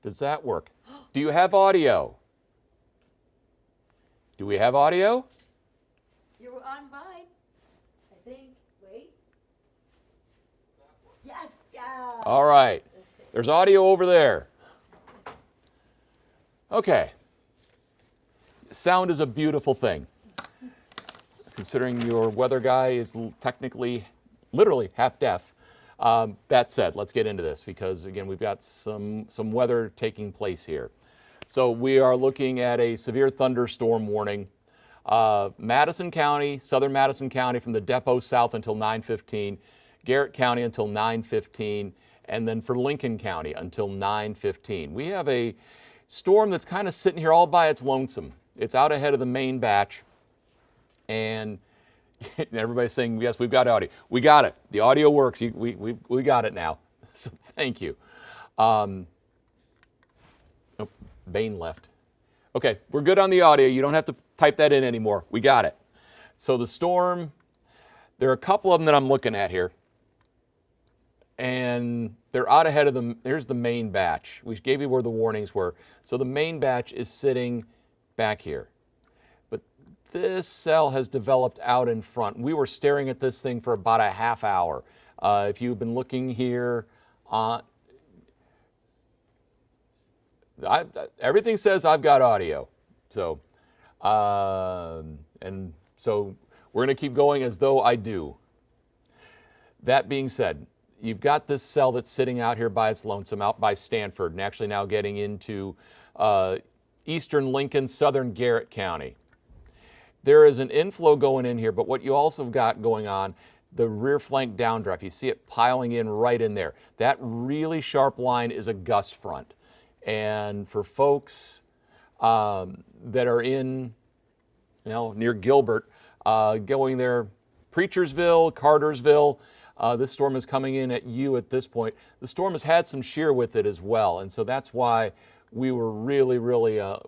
Does that work? Do you have audio? Do we have audio? You're on mine, I think. Wait. Yes. Yeah. All right. There's audio over there. Okay. Sound is a beautiful thing. Considering your weather guy is technically, literally half deaf. That said, let's get into this because, again, we've got some weather taking place here. So we are looking at a severe thunderstorm warning. Madison County, southern Madison County from the depot south until 9:15, Garrett County until 9:15, and then for Lincoln County until 9:15. We have a storm that's kind of sitting here all by its lonesome. It's out ahead of the main batch, and everybody's saying, yes, we've got audio. We got it. The audio works. We got it now. So thank you. Oh, Bain left. Okay, we're good on the audio. You don't have to type that in anymore. We got it. So the storm, there are a couple of them that I'm looking at here, and they're out ahead of them. Here's the main batch. We gave you where the warnings were. So the main batch is sitting back here. But this cell has developed out in front. We were staring at this thing for about a half hour. If you've been looking here on, everything says I've got audio. So, and so we're going to keep going as though I do. That being said, you've got this cell that's sitting out here by its lonesome, out by Stanford, and actually now getting into eastern Lincoln, southern Garrett County. There is an inflow going in here, but what you also got going on, the rear flank downdraft, you see it piling in right in there. That really sharp line is a gust front. And for folks that are in, near Gilbert, going there, Preachersville, Cartersville, this storm is coming in at you at this point. The storm has had some shear with it as well, and so that's why we were really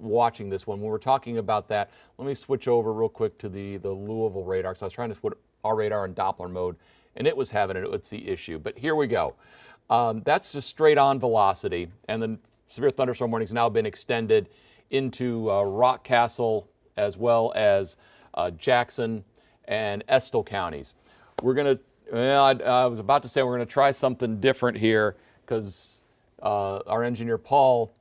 watching this one. When we're talking about that, let me switch over real quick to the Louisville radar, because I was trying to put our radar in Doppler mode, and it was having an UTC issue. But here we go. That's just straight on velocity, and the severe thunderstorm warning has now been extended into Rockcastle as well as Jackson and Estill counties. We're going to, I was about to say we're going to try something different here because our engineer Paul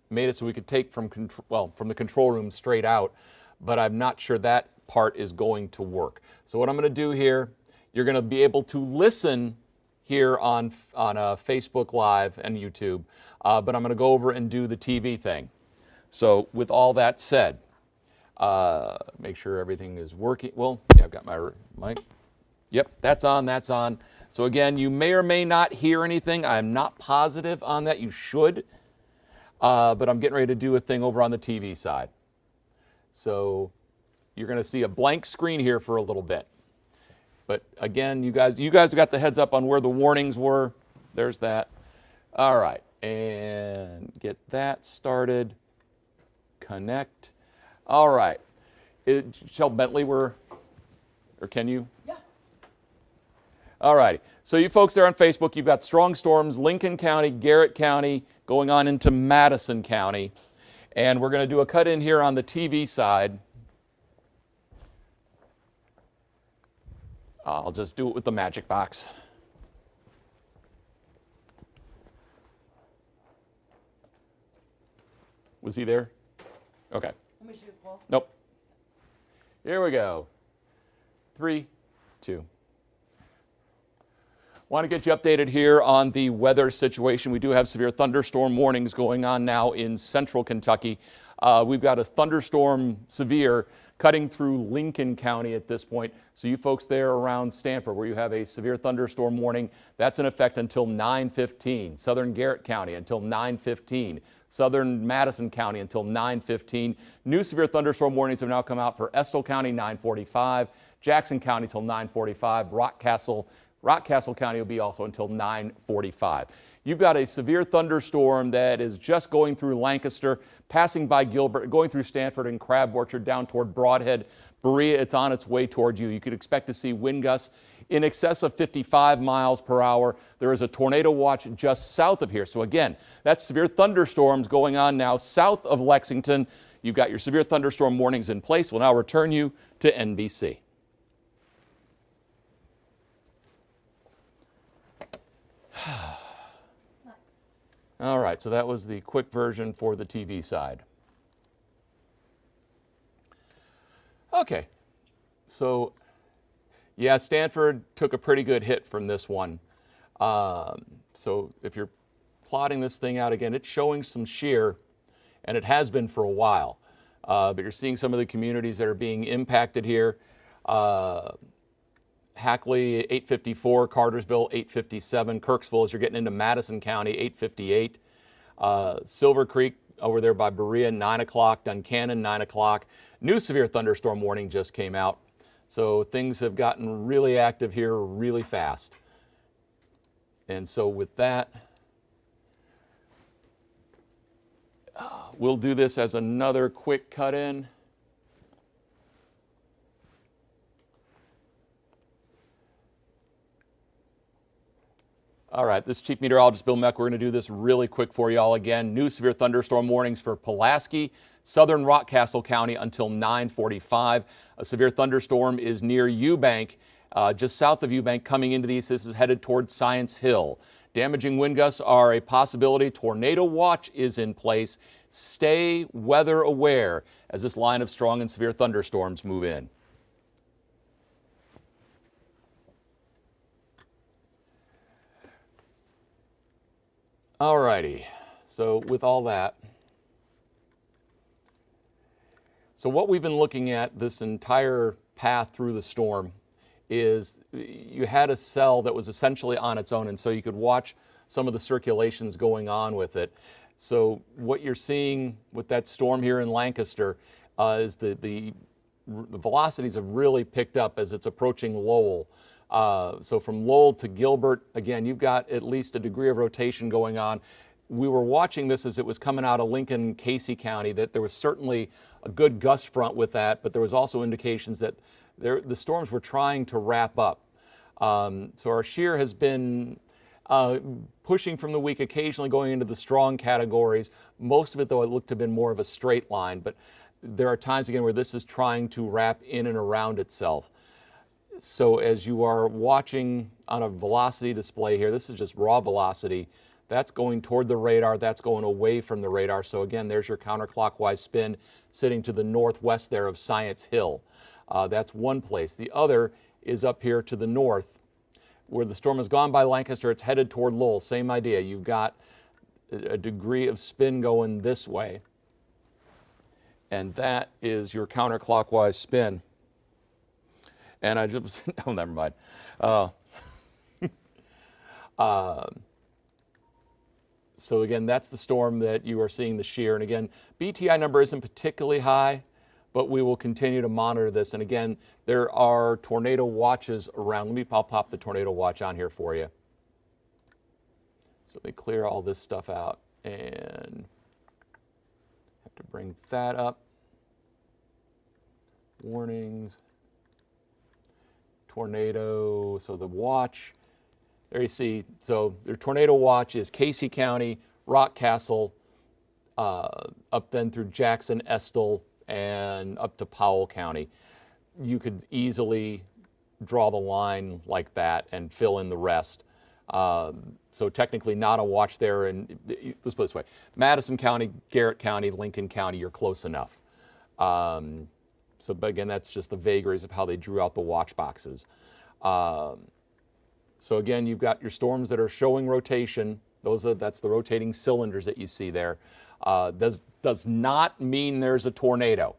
made it so we could take from the control room straight out, but I'm not sure that part is going to work. So what I'm going to do here, you're going to be able to listen here on Facebook Live and YouTube, but I'm going to go over and do the TV thing. So with all that said, make sure everything is working. Well, yeah, I've got my mic. Yep, that's on, that's on. So again, you may or may not hear anything. I'm not positive on that. You should, but I'm getting ready to do a thing over on the TV side. So you're going to see a blank screen here for a little bit. But again, you guys have got the heads up on where the warnings were. There's that. All right, and get that started. Connect. All right. Shell Bentley, or can you? Yeah. All righty. So you folks there on Facebook, you've got strong storms, Lincoln County, Garrett County, going on into Madison County. And we're going to do a cut in here on the TV side. I'll just do it with the magic box. Was he there? Okay. Let me shoot, Paul. Nope. Here we go. 3, 2. Want to get you updated here on the weather situation. We do have severe thunderstorm warnings going on now in central Kentucky. We've got a thunderstorm severe cutting through Lincoln County at this point. So you folks there around Stanford where you have a severe thunderstorm warning, that's in effect until 9:15. Southern Garrett County until 9:15. Southern Madison County until 9:15. New severe thunderstorm warnings have now come out for Estill County 9:45, Jackson County till 9:45, Rockcastle County will be also until 9:45. You've got a severe thunderstorm that is just going through Lancaster, passing by Gilbert, going through Stanford and Crab Orchard down toward Broadhead. Berea, it's on its way toward you. You could expect to see wind gusts in excess of 55 miles per hour. There is a tornado watch just south of here. So again, that's severe thunderstorms going on now south of Lexington. You've got your severe thunderstorm warnings in place. We'll now return you to NBC. All right, so that was the quick version for the TV side. Okay, so yeah, Stanford took a pretty good hit from this one. So if you're plotting this thing out again, it's showing some shear, and it has been for a while. But you're seeing some of the communities that are being impacted here. Hackley, 854, Cartersville, 857, Kirksville, as you're getting into Madison County, 858. Silver Creek, over there by Berea, 9 o'clock. Duncannon, 9 o'clock. New severe thunderstorm warning just came out. So things have gotten really active here really fast. And so with that, we'll do this as another quick cut in. All right, this is Chief Meteorologist Bill Meck. We're going to do this really quick for you all again. New severe thunderstorm warnings for Pulaski, southern Rockcastle County until 9:45. A severe thunderstorm is near Eubank, just south of Eubank, coming into the east. This is headed toward Science Hill. Damaging wind gusts are a possibility. Tornado watch is in place. Stay weather aware as this line of strong and severe thunderstorms move in. All righty, so with all that, so what we've been looking at this entire path through the storm is you had a cell that was essentially on its own, and so you could watch some of the circulations going on with it. So what you're seeing with that storm here in Lancaster is the velocities have really picked up as it's approaching Lowell. So from Lowell to Gilbert, again, you've got at least a degree of rotation going on. We were watching this as it was coming out of Lincoln, Casey County, that there was certainly a good gust front with that, but there was also indications that the storms were trying to wrap up. So our shear has been pushing from the weak, occasionally going into the strong categories. Most of it, though, it looked to have been more of a straight line, but there are times, again, where this is trying to wrap in and around itself. So as you are watching on a velocity display here, this is just raw velocity. That's going toward the radar, that's going away from the radar. So again, there's your counterclockwise spin sitting to the northwest there of Science Hill. That's one place. The other is up here to the north, where the storm has gone by Lancaster, it's headed toward Lowell. Same idea, you've got a degree of spin going this way. And that is your counterclockwise spin. And I just, oh, never mind. So again, that's the storm that you are seeing the shear. And again, BTI number isn't particularly high, but we will continue to monitor this. And again, there are tornado watches around. I'll pop the tornado watch on here for you. So let me clear all this stuff out and have to bring that up. Warnings. Tornado, so the watch, there you see, so their tornado watch is Casey County, Rockcastle, up then through Jackson, Estill, and up to Powell County. You could easily draw the line like that and fill in the rest. So technically not a watch there, and let's put it this way, Madison County, Garrett County, Lincoln County, you're close enough. So, but again, that's just the vagaries of how they drew out the watch boxes. So again, you've got your storms that are showing rotation. That's the rotating cylinders that you see there. Does not mean there's a tornado.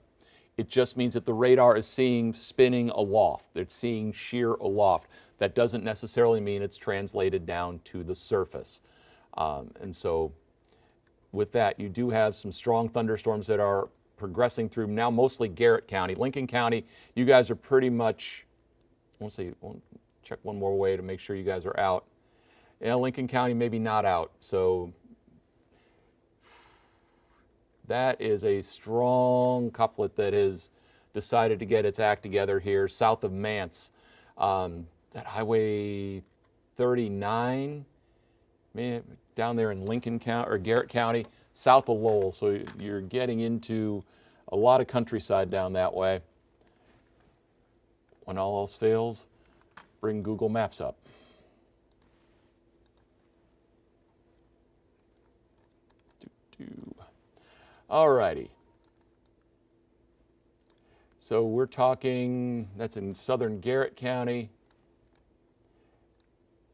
It just means that the radar is seeing spinning aloft. It's seeing shear aloft. That doesn't necessarily mean it's translated down to the surface. And so with that, you do have some strong thunderstorms that are progressing through now mostly Garrett County. Lincoln County, you guys are pretty much, I'll check one more way to make sure you guys are out. Yeah, Lincoln County maybe not out. So that is a strong couplet that has decided to get its act together here south of Mance. that Highway 39, down there in Lincoln County or Garrett County, south of Lowell. So you're getting into a lot of countryside down that way. When all else fails, bring Google Maps up. All righty. So we're talking, that's in southern Garrett County.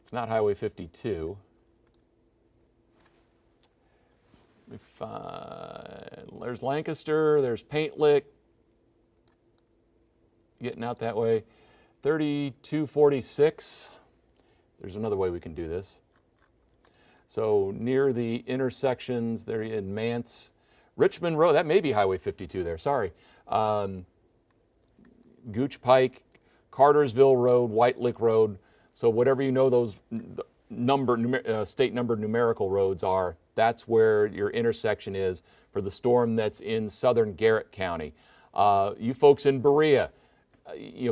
It's not Highway 52. There's Lancaster, there's Paint Lick, getting out that way. 3246, there's another way we can do this. So near the intersections there in Mance, Richmond Road, that may be Highway 52 there, sorry. Gooch Pike, Cartersville Road, White Lick Road. So whatever you know those state numbered numerical roads are, that's where your intersection is for the storm that's in southern Garrett County. You folks in Berea,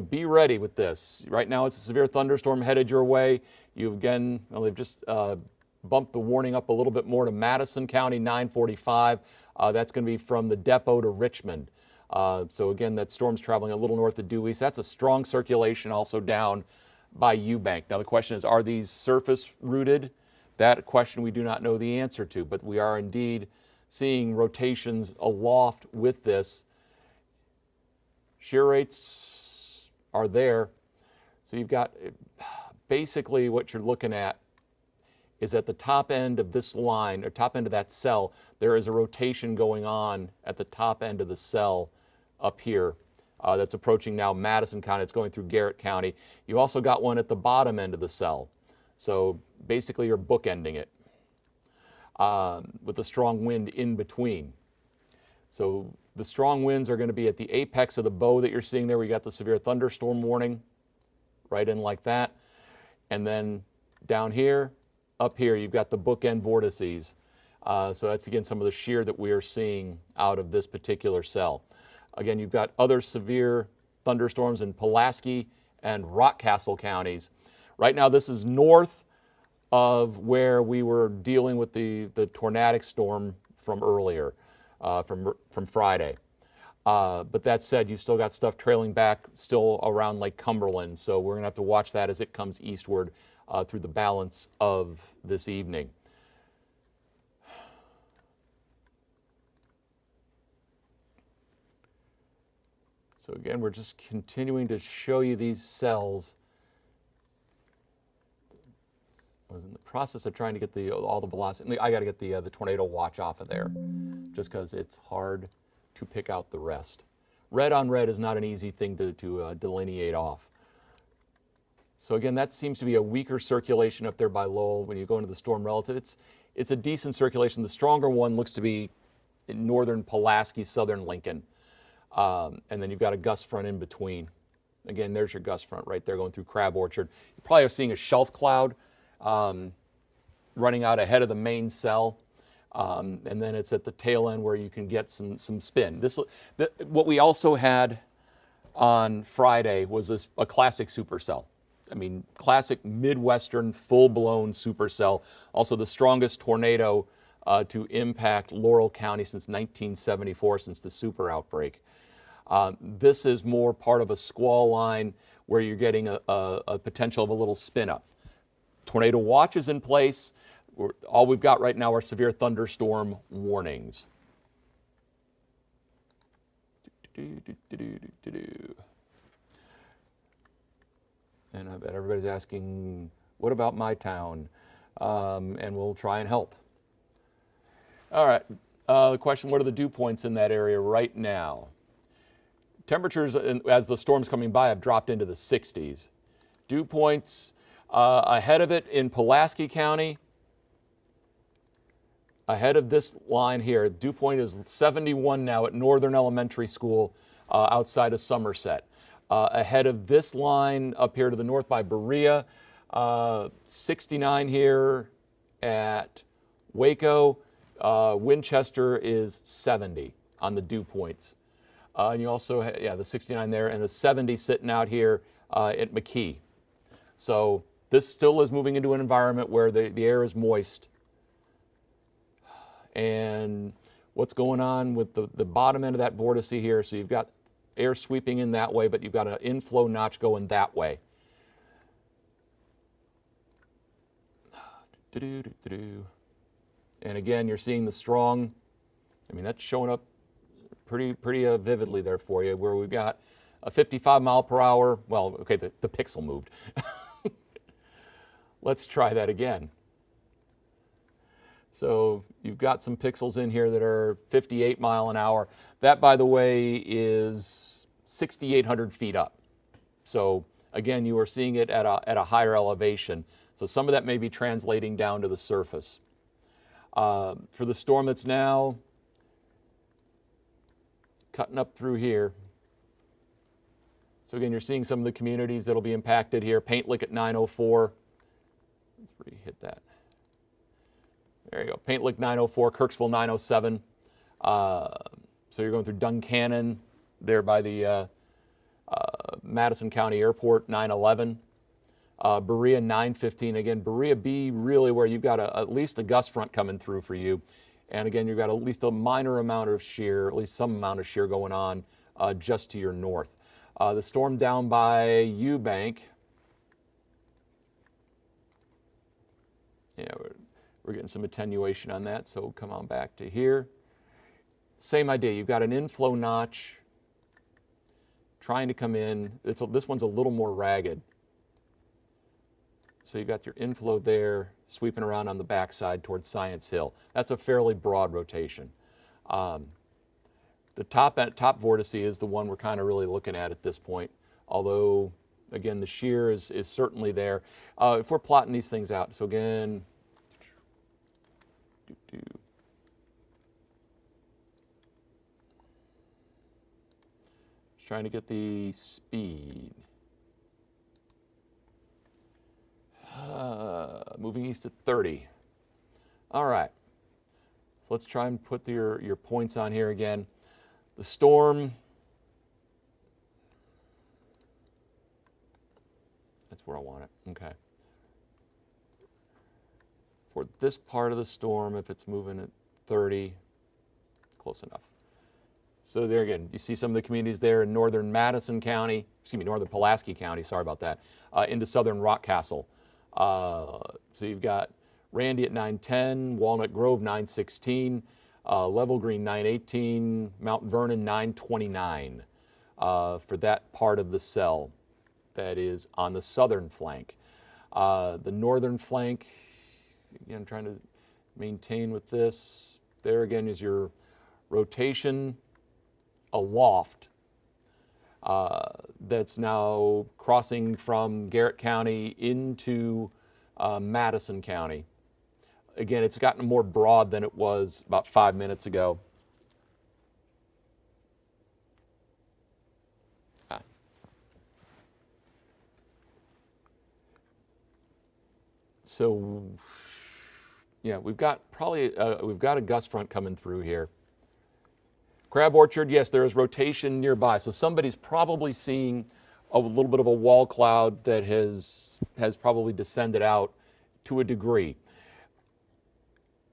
be ready with this. Right now it's a severe thunderstorm headed your way. They've just bumped the warning up a little bit more to Madison County, 945. That's going to be from the depot to Richmond. So again, that storm's traveling a little north of due east. That's a strong circulation also down by Eubank. Now the question is, are these surface rooted? That question we do not know the answer to, but we are indeed seeing rotations aloft with this. Shear rates are there. So you've got basically what you're looking at is at the top end of this line, or top end of that cell, there is a rotation going on at the top end of the cell up here that's approaching now Madison County. It's going through Garrett County. You also got one at the bottom end of the cell. So basically you're bookending it with a strong wind in between. So the strong winds are going to be at the apex of the bow that you're seeing there. We got the severe thunderstorm warning right in like that. And then down here, up here, you've got the bookend vortices. So that's, again, some of the shear that we are seeing out of this particular cell. Again, you've got other severe thunderstorms in Pulaski and Rockcastle counties. Right now, this is north of where we were dealing with the tornadic storm from earlier, from Friday. But that said, you've still got stuff trailing back still around Lake Cumberland. So we're going to have to watch that as it comes eastward through the balance of this evening. So again, we're just continuing to show you these cells. I was in the process of trying to get all the velocity. I got to get the tornado watch off of there, just because it's hard to pick out the rest. Red on red is not an easy thing to delineate off. So again, that seems to be a weaker circulation up there by Lowell. When you go into the storm relative, it's a decent circulation. The stronger one looks to be in northern Pulaski, southern Lincoln. And then you've got a gust front in between. Again, there's your gust front right there going through Crab Orchard. You probably are seeing a shelf cloud running out ahead of the main cell. And then it's at the tail end where you can get some spin. What we also had on Friday was a classic supercell. I mean, classic Midwestern full-blown supercell. Also the strongest tornado to impact Laurel County since 1974, since the super outbreak. This is more part of a squall line where you're getting a potential of a little spin up. Tornado watch is in place. All we've got right now are severe thunderstorm warnings. And I bet everybody's asking, what about my town? And we'll try and help. All right, the question, what are the dew points in that area right now? Temperatures, as the storm's coming by, have dropped into the 60s. Dew points ahead of it in Pulaski County, ahead of this line here, dew point is 71 now at Northern Elementary School outside of Somerset. Ahead of this line up here to the north by Berea, 69 here at Waco. Winchester is 70 on the dew points. And you also have, the 69 there, and the 70 sitting out here at McKee. So this still is moving into an environment where the air is moist. And what's going on with the bottom end of that vortice here, so you've got air sweeping in that way, but you've got an inflow notch going that way. And again, you're seeing the strong, I mean, that's showing up pretty vividly there for you, where we've got a 55 mile per hour, well, okay, the pixel moved. Let's try that again. So you've got some pixels in here that are 58 mile an hour. That, by the way, is 6,800 feet up. So again, you are seeing it at a higher elevation. So some of that may be translating down to the surface. For the storm that's now cutting up through here. So again, you're seeing some of the communities that'll be impacted here. Paint Lick at 904. Let's hit that. There you go. Paint Lick 904, Kirksville 907. So you're going through Duncannon there by the Madison County Airport, 911. Berea 915. Again, Berea B really where you've got at least a gust front coming through for you. And again, you've got at least a minor amount of shear, at least some amount of shear going on just to your north. The storm down by Eubank. Yeah, we're getting some attenuation on that, so come on back to here. Same idea, you've got an inflow notch trying to come in. This one's a little more ragged. So you've got your inflow there, sweeping around on the backside towards Science Hill. That's a fairly broad rotation. The top vortice is the one we're kind of really looking at this point, although, again, the shear is certainly there. If we're plotting these things out, so again, just trying to get the speed. Moving east at 30. All right. So let's try and put your points on here again. The storm, that's where I want it. Okay. For this part of the storm, if it's moving at 30, close enough. So there again, you see some of the communities there in northern Madison County, northern Pulaski County, sorry about that, into southern Rockcastle. So you've got Randy at 910, Walnut Grove 916, Level Green 918, Mount Vernon 929 for that part of the cell that is on the southern flank. The northern flank, again, trying to maintain with this. There again is your rotation aloft that's now crossing from Garrett County into Madison County. Again, it's gotten more broad than it was about 5 minutes ago. So, yeah, we've got a gust front coming through here. Crab Orchard, yes, there is rotation nearby. So somebody's probably seeing a little bit of a wall cloud that has probably descended out to a degree.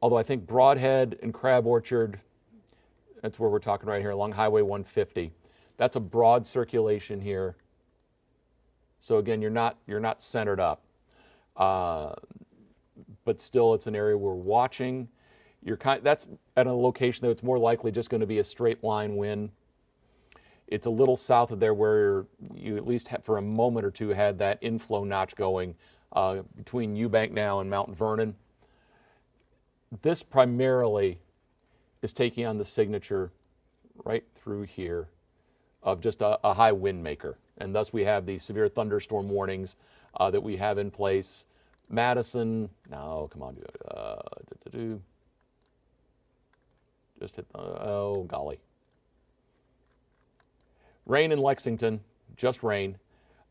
Although I think Broadhead and Crab Orchard, that's where we're talking right here, along Highway 150. That's a broad circulation here. So again, you're not centered up. But still, it's an area we're watching. That's at a location that it's more likely just going to be a straight line wind. It's a little south of there where you at least for a moment or two had that inflow notch going between Eubank now and Mount Vernon. This primarily is taking on the signature right through here of just a high wind maker. And thus we have these severe thunderstorm warnings that we have in place. Madison, no, come on, just hit, oh golly. Rain in Lexington, just rain.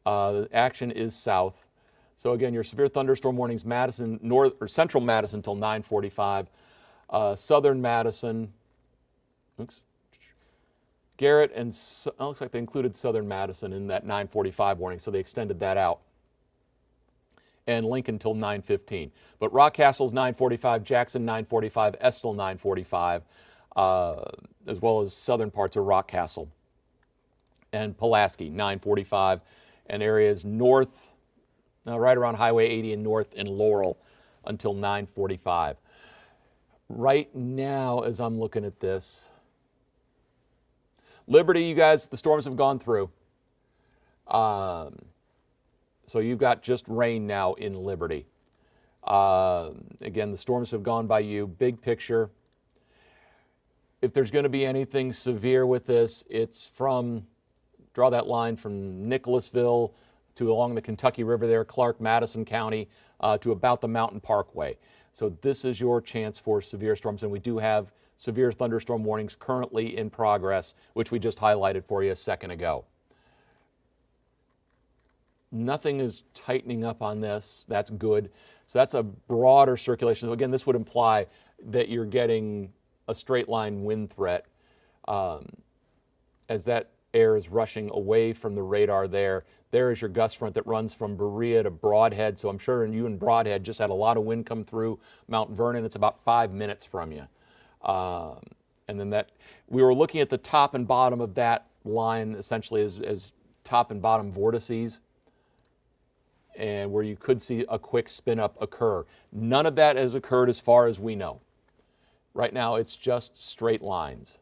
The action is south. So again, your severe thunderstorm warnings, Madison, north or central Madison until 9:45. Southern Madison, oops, Garrett, and it looks like they included southern Madison in that 9:45 warning, so they extended that out. and Lincoln till 9:15. But Rockcastle's 9:45, Jackson 9:45, Estill 9:45, as well as southern parts of Rockcastle. And Pulaski 9:45, and areas north, right around Highway 80 and north in Laurel until 9:45. Right now, as I'm looking at this, Liberty, you guys, the storms have gone through. So you've got just rain now in Liberty. Again, the storms have gone by you. Big picture, if there's going to be anything severe with this, it's from, draw that line from Nicholasville to along the Kentucky River there, Clark, Madison County, to about the Mountain Parkway. So this is your chance for severe storms, and we do have severe thunderstorm warnings currently in progress, which we just highlighted for you a second ago. Nothing is tightening up on this. That's good. So that's a broader circulation. So again, this would imply that you're getting a straight line wind threat as that air is rushing away from the radar there. There is your gust front that runs from Berea to Broadhead. So I'm sure you and Broadhead just had a lot of wind come through Mount Vernon. It's about 5 minutes from you. And then that, we were looking at the top and bottom of that line essentially as top and bottom vortices, and where you could see a quick spin up occur. None of that has occurred as far as we know. Right now it's just straight lines.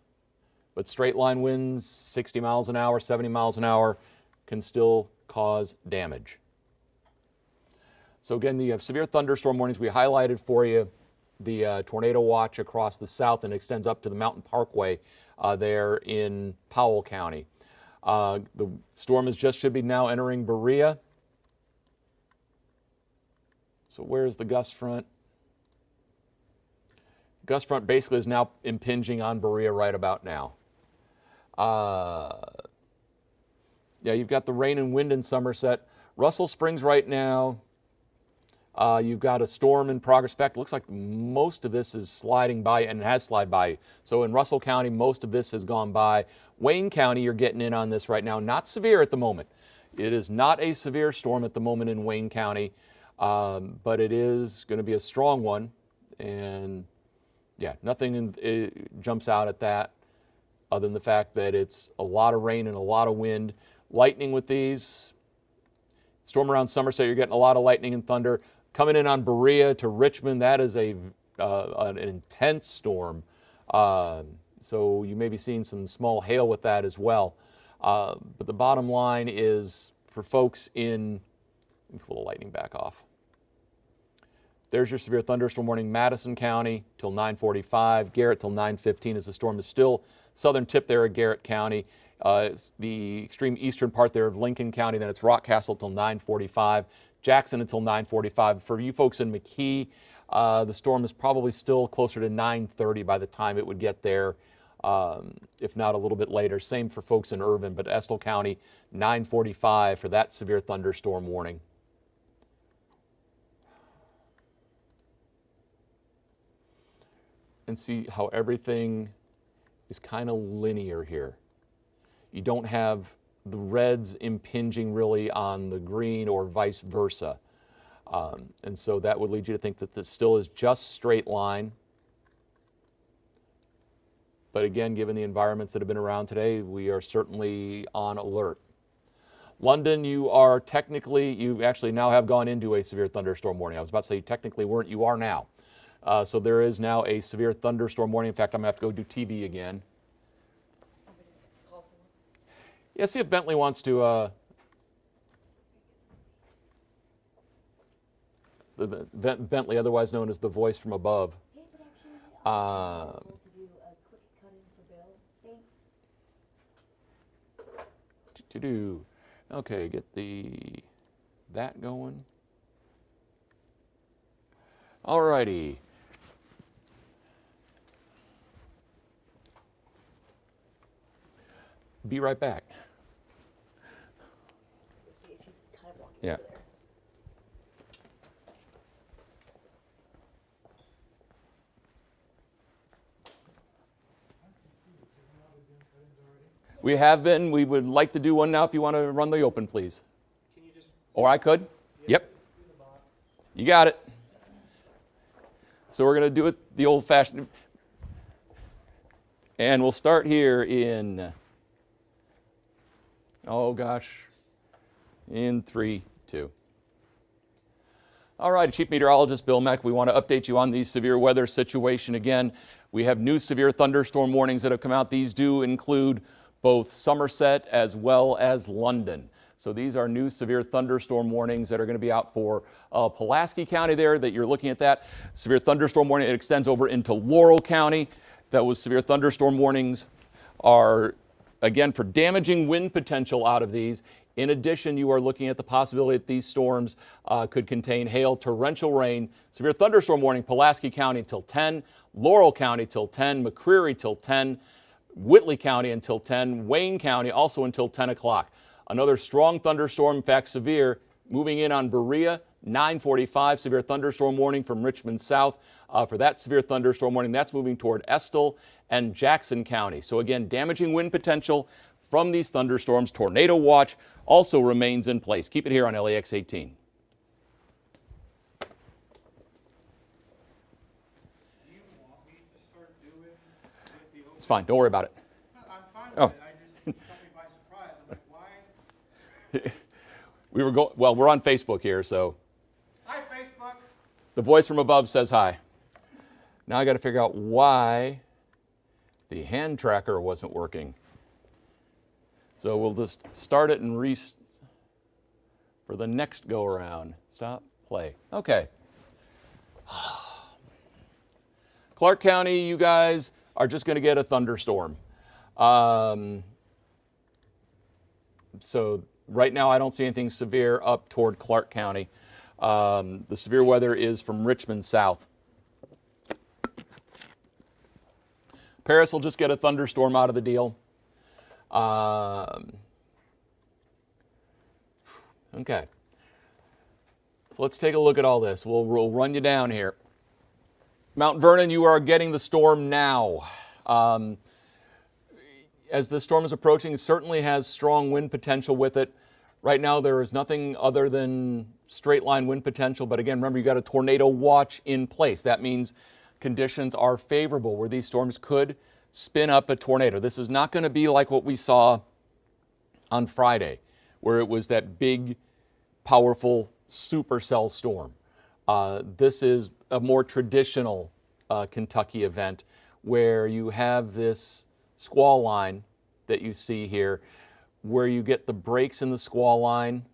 But straight line winds, 60 miles an hour, 70 miles an hour, can still cause damage. So again, you have severe thunderstorm warnings. We highlighted for you the tornado watch across the south and extends up to the Mountain Parkway there in Powell County. The storm should be now entering Berea. So where's the gust front? Gust front basically is now impinging on Berea right about now. Yeah, you've got the rain and wind in Somerset. Russell Springs right now, you've got a storm in progress. In fact, it looks like most of this is sliding by and has slid by. So in Russell County, most of this has gone by. Wayne County, you're getting in on this right now. Not severe at the moment. It is not a severe storm at the moment in Wayne County, but it is going to be a strong one. And yeah, nothing jumps out at that other than the fact that it's a lot of rain and a lot of wind. Lightning with these. Storm around Somerset, you're getting a lot of lightning and thunder. Coming in on Berea to Richmond, that is an intense storm. So you may be seeing some small hail with that as well. But the bottom line is for folks in, let me pull the lightning back off. There's your severe thunderstorm warning. Madison County till 9:45. Garrett till 9:15 as the storm is still southern tip there at Garrett County. It's the extreme eastern part there of Lincoln County. Then it's Rockcastle till 9:45. Jackson until 9:45. For you folks in McKee, the storm is probably still closer to 9:30 by the time it would get there, if not a little bit later. Same for folks in Irvin, but Estill County, 9:45 for that severe thunderstorm warning. And see how everything is kind of linear here. You don't have the reds impinging really on the green or vice versa. And so that would lead you to think that this still is just straight line. But again, given the environments that have been around today, we are certainly on alert. London, you actually now have gone into a severe thunderstorm warning. I was about to say you technically weren't, you are now. So there is now a severe thunderstorm warning. In fact, I'm going to have to go do TV again. Yeah, see if Bentley wants to. Bentley, otherwise known as the voice from above. Hey, but actually, I'm able to do a quick cut-in for Bill. Thanks. Okay, get that going. All righty. Be right back. See if he's kind of walking Yeah. over there. We have been. We would like to do one now if you want to run the open, please. Can you just Or I could? Yep. do the box? You got it. So we're going to do it the old-fashioned. And we'll start here in, oh gosh, in 3, 2. All right, Chief Meteorologist Bill Meck, we want to update you on the severe weather situation again. We have new severe thunderstorm warnings that have come out. These do include both Somerset as well as London. So these are new severe thunderstorm warnings that are going to be out for Pulaski County there that you're looking at that. Severe thunderstorm warning, it extends over into Laurel County. Those severe thunderstorm warnings are, again, for damaging wind potential out of these. In addition, you are looking at the possibility that these storms could contain hail, torrential rain. Severe thunderstorm warning, Pulaski County till 10, Laurel County till 10, McCreary till 10, Whitley County until 10, Wayne County also until 10 o'clock. Another strong thunderstorm, in fact severe, moving in on Berea, 9:45, severe thunderstorm warning from Richmond south. For that severe thunderstorm warning, that's moving toward Estill and Jackson County. So again, damaging wind potential from these thunderstorms. Tornado watch also remains in place. Keep it here on LAX 18. Do you want me to start doing with the It's fine. Don't worry about it. I'm fine with Oh. it. I just, it caught me by surprise. I'm like, why? Well, we're on Facebook here, so Hi, Facebook. the voice from above says hi. Now I got to figure out why the hand tracker wasn't working. So we'll just start it and for the next go around. Stop, play. Okay. Clark County, you guys are just going to get a thunderstorm. So right now I don't see anything severe up toward Clark County. The severe weather is from Richmond south. Paris will just get a thunderstorm out of the deal. Okay. So let's take a look at all this. We'll run you down here. Mount Vernon, you are getting the storm now. As the storm is approaching, it certainly has strong wind potential with it. Right now, there is nothing other than straight line wind potential. But again, remember, you got a tornado watch in place. That means conditions are favorable where these storms could spin up a tornado. This is not going to be like what we saw on Friday, where it was that big, powerful supercell storm. This is a more traditional Kentucky event where you have this squall line that you see here, where you get the breaks in the squall line.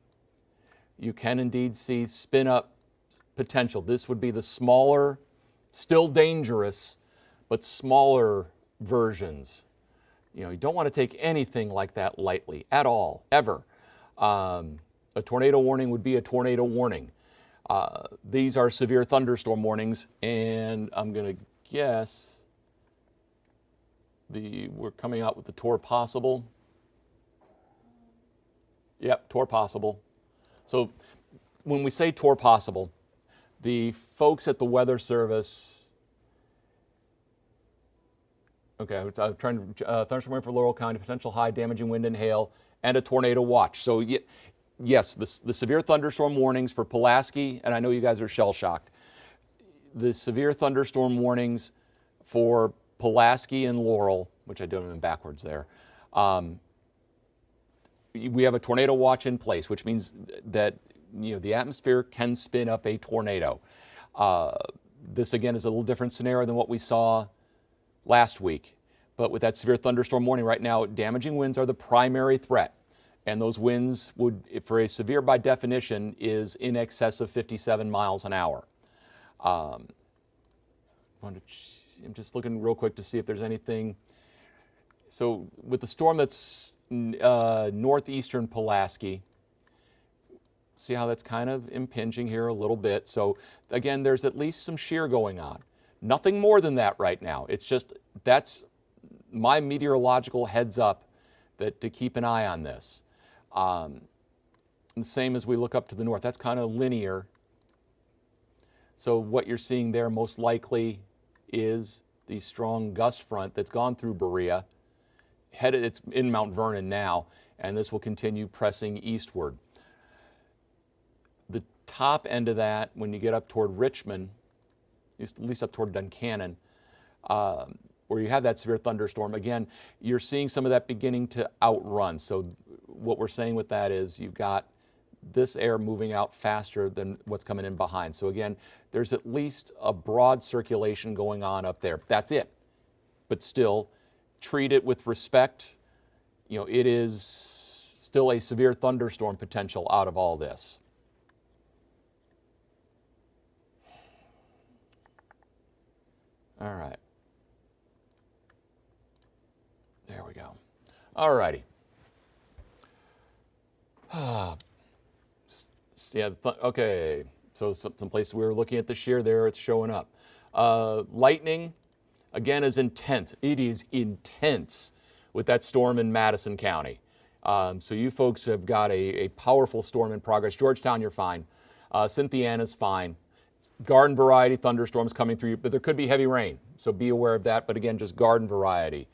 You can indeed see spin up potential. This would be the smaller, still dangerous, but smaller versions. You know, you don't want to take anything like that lightly at all, ever. A tornado warning would be a tornado warning. These are severe thunderstorm warnings, and I'm going to guess we're coming out with the TOR possible. Yep, TOR possible. So when we say TOR possible, the folks at the Weather Service, okay, I'm trying to, thunderstorm warning for Laurel County, potential high damaging wind and hail, and a tornado watch. So yes, the severe thunderstorm warnings for Pulaski, and I know you guys are shell-shocked. The severe thunderstorm warnings for Pulaski and Laurel, which I did them backwards there, we have a tornado watch in place, which means that the atmosphere can spin up a tornado. This again is a little different scenario than what we saw last week. But with that severe thunderstorm warning right now, damaging winds are the primary threat. And those winds would, for a severe by definition, is in excess of 57 miles an hour. I'm just looking real quick to see if there's anything. So with the storm that's northeastern Pulaski, see how that's kind of impinging here a little bit. So again, there's at least some shear going on. Nothing more than that right now. It's just, that's my meteorological heads up that to keep an eye on this. And the same as we look up to the north, that's kind of linear. So what you're seeing there most likely is the strong gust front that's gone through Berea. It's in Mount Vernon now, and this will continue pressing eastward. The top end of that, when you get up toward Richmond, at least up toward Duncannon, where you have that severe thunderstorm, again, you're seeing some of that beginning to outrun. So what we're saying with that is you've got this air moving out faster than what's coming in behind. So again, there's at least a broad circulation going on up there. That's it. But still, treat it with respect. You know, it is still a severe thunderstorm potential out of all this. All right. There we go. All righty. Yeah, okay. So some place we were looking at the shear there, it's showing up. Lightning, again, is intense. It is intense with that storm in Madison County. So you folks have got a powerful storm in progress. Georgetown, you're fine. Cynthiana's fine. Garden variety thunderstorms coming through, but there could be heavy rain. So be aware of that. But again, just garden variety.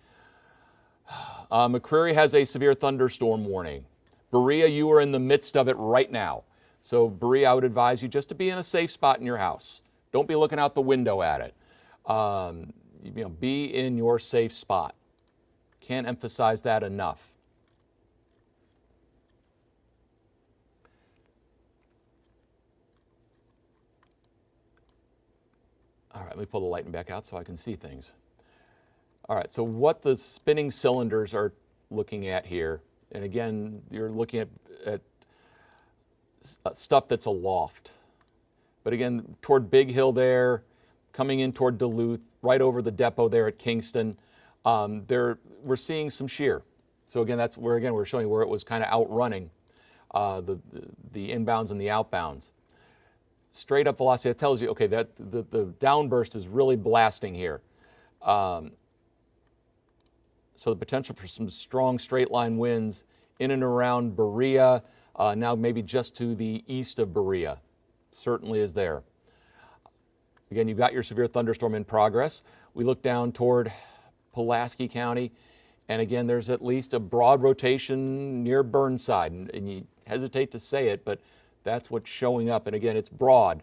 McCreary has a severe thunderstorm warning. Berea, you are in the midst of it right now. So Berea, I would advise you just to be in a safe spot in your house. Don't be looking out the window at it. You know, be in your safe spot. Can't emphasize that enough. All right, let me pull the lighting back out so I can see things. All right, so what the spinning cylinders are looking at here, and again, you're looking at stuff that's aloft. But again, toward Big Hill there, coming in toward Duluth, right over the depot there at Kingston, we're seeing some shear. So again, that's where, again, we're showing where it was kind of outrunning the inbounds and the outbounds. Straight up velocity, that tells you, okay, that the downburst is really blasting here. So the potential for some strong straight line winds in and around Berea, now maybe just to the east of Berea, certainly is there. Again, you've got your severe thunderstorm in progress. We look down toward Pulaski County, and again, there's at least a broad rotation near Burnside, and you hesitate to say it, but that's what's showing up, and again, it's broad.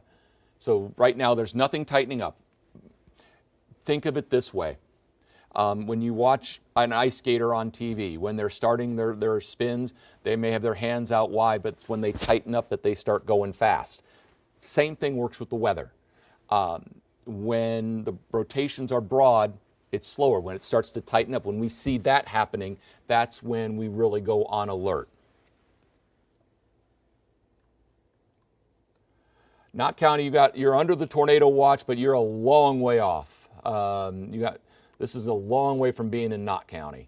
So right now, there's nothing tightening up. Think of it this way. When you watch an ice skater on TV, when they're starting their spins, they may have their hands out wide, but it's when they tighten up that they start going fast. Same thing works with the weather. When the rotations are broad, it's slower. When it starts to tighten up, when we see that happening, that's when we really go on alert. Knott County, you're under the tornado watch, but you're a long way off. This is a long way from being in Knott County.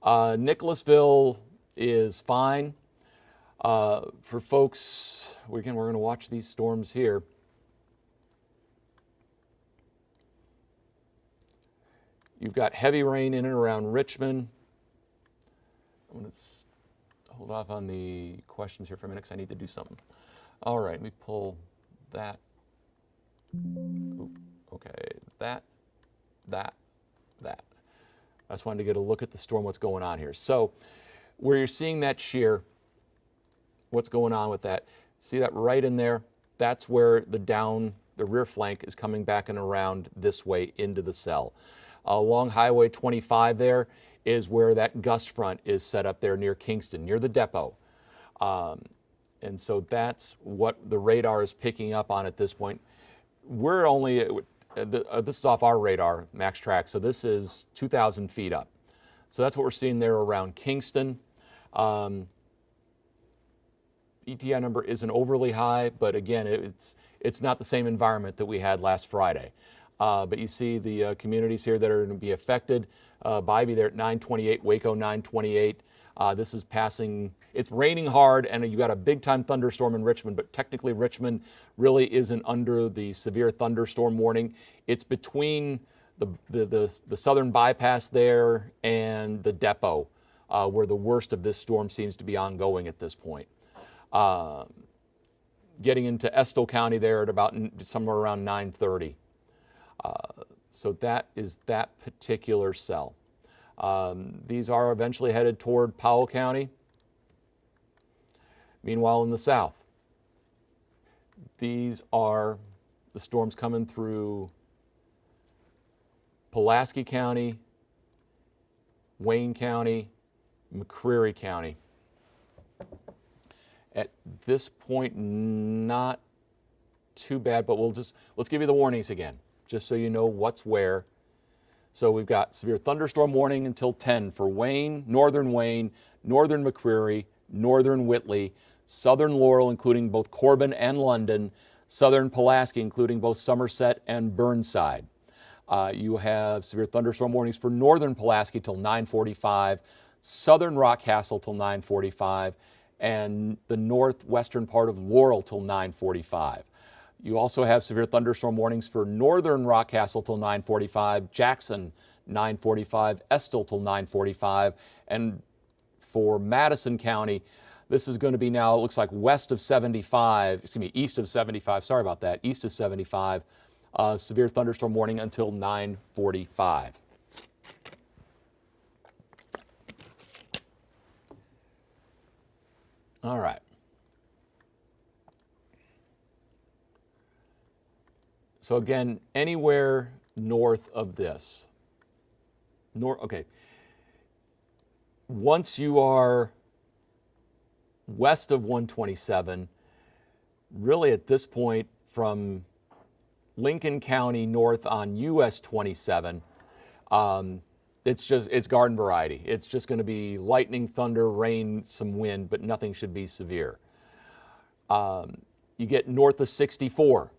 Nicholasville is fine. For folks, again, we're going to watch these storms here. You've got heavy rain in and around Richmond. I'm going to hold off on the questions here for a minute because I need to do something. All right, let me pull that. Ooh, okay, that. I just wanted to get a look at the storm, what's going on here. So where you're seeing that shear, what's going on with that? See that right in there? That's where the rear flank is coming back and around this way into the cell. Along Highway 25 there is where that gust front is set up there near Kingston, near the depot. And so that's what the radar is picking up on at this point. We're only, this is off our radar, max track, so this is 2,000 feet up. So that's what we're seeing there around Kingston. ETI number isn't overly high, but again, it's not the same environment that we had last Friday. But you see the communities here that are going to be affected. Bybee there at 928, Waco 928. This is passing, it's raining hard, and you got a big time thunderstorm in Richmond, but technically Richmond really isn't under the severe thunderstorm warning. It's between the southern bypass there and the depot, where the worst of this storm seems to be ongoing at this point. Getting into Estill County there at about somewhere around 9:30. So that is that particular cell. These are eventually headed toward Powell County. Meanwhile, in the south, These are the storms coming through Pulaski County, Wayne County, McCreary County. At this point, not too bad, but let's give you the warnings again, just so you know what's where. So we've got severe thunderstorm warning until 10 for Wayne, northern McCreary, northern Whitley, southern Laurel, including both Corbin and London, southern Pulaski, including both Somerset and Burnside. You have severe thunderstorm warnings for northern Pulaski till 9:45, southern Rockcastle till 9:45, and the northwestern part of Laurel till 9:45. You also have severe thunderstorm warnings for northern Rockcastle till 9:45, Jackson 9:45, Estill till 9:45, and for Madison County, this is going to be now, it looks like east of 75, sorry about that, east of 75, severe thunderstorm warning until 9:45. All right. So again, anywhere north of this, okay. Once you are west of 127, really at this point from Lincoln County north on US 27, it's garden variety. It's just going to be lightning, thunder, rain, some wind, but nothing should be severe. You get north of 64,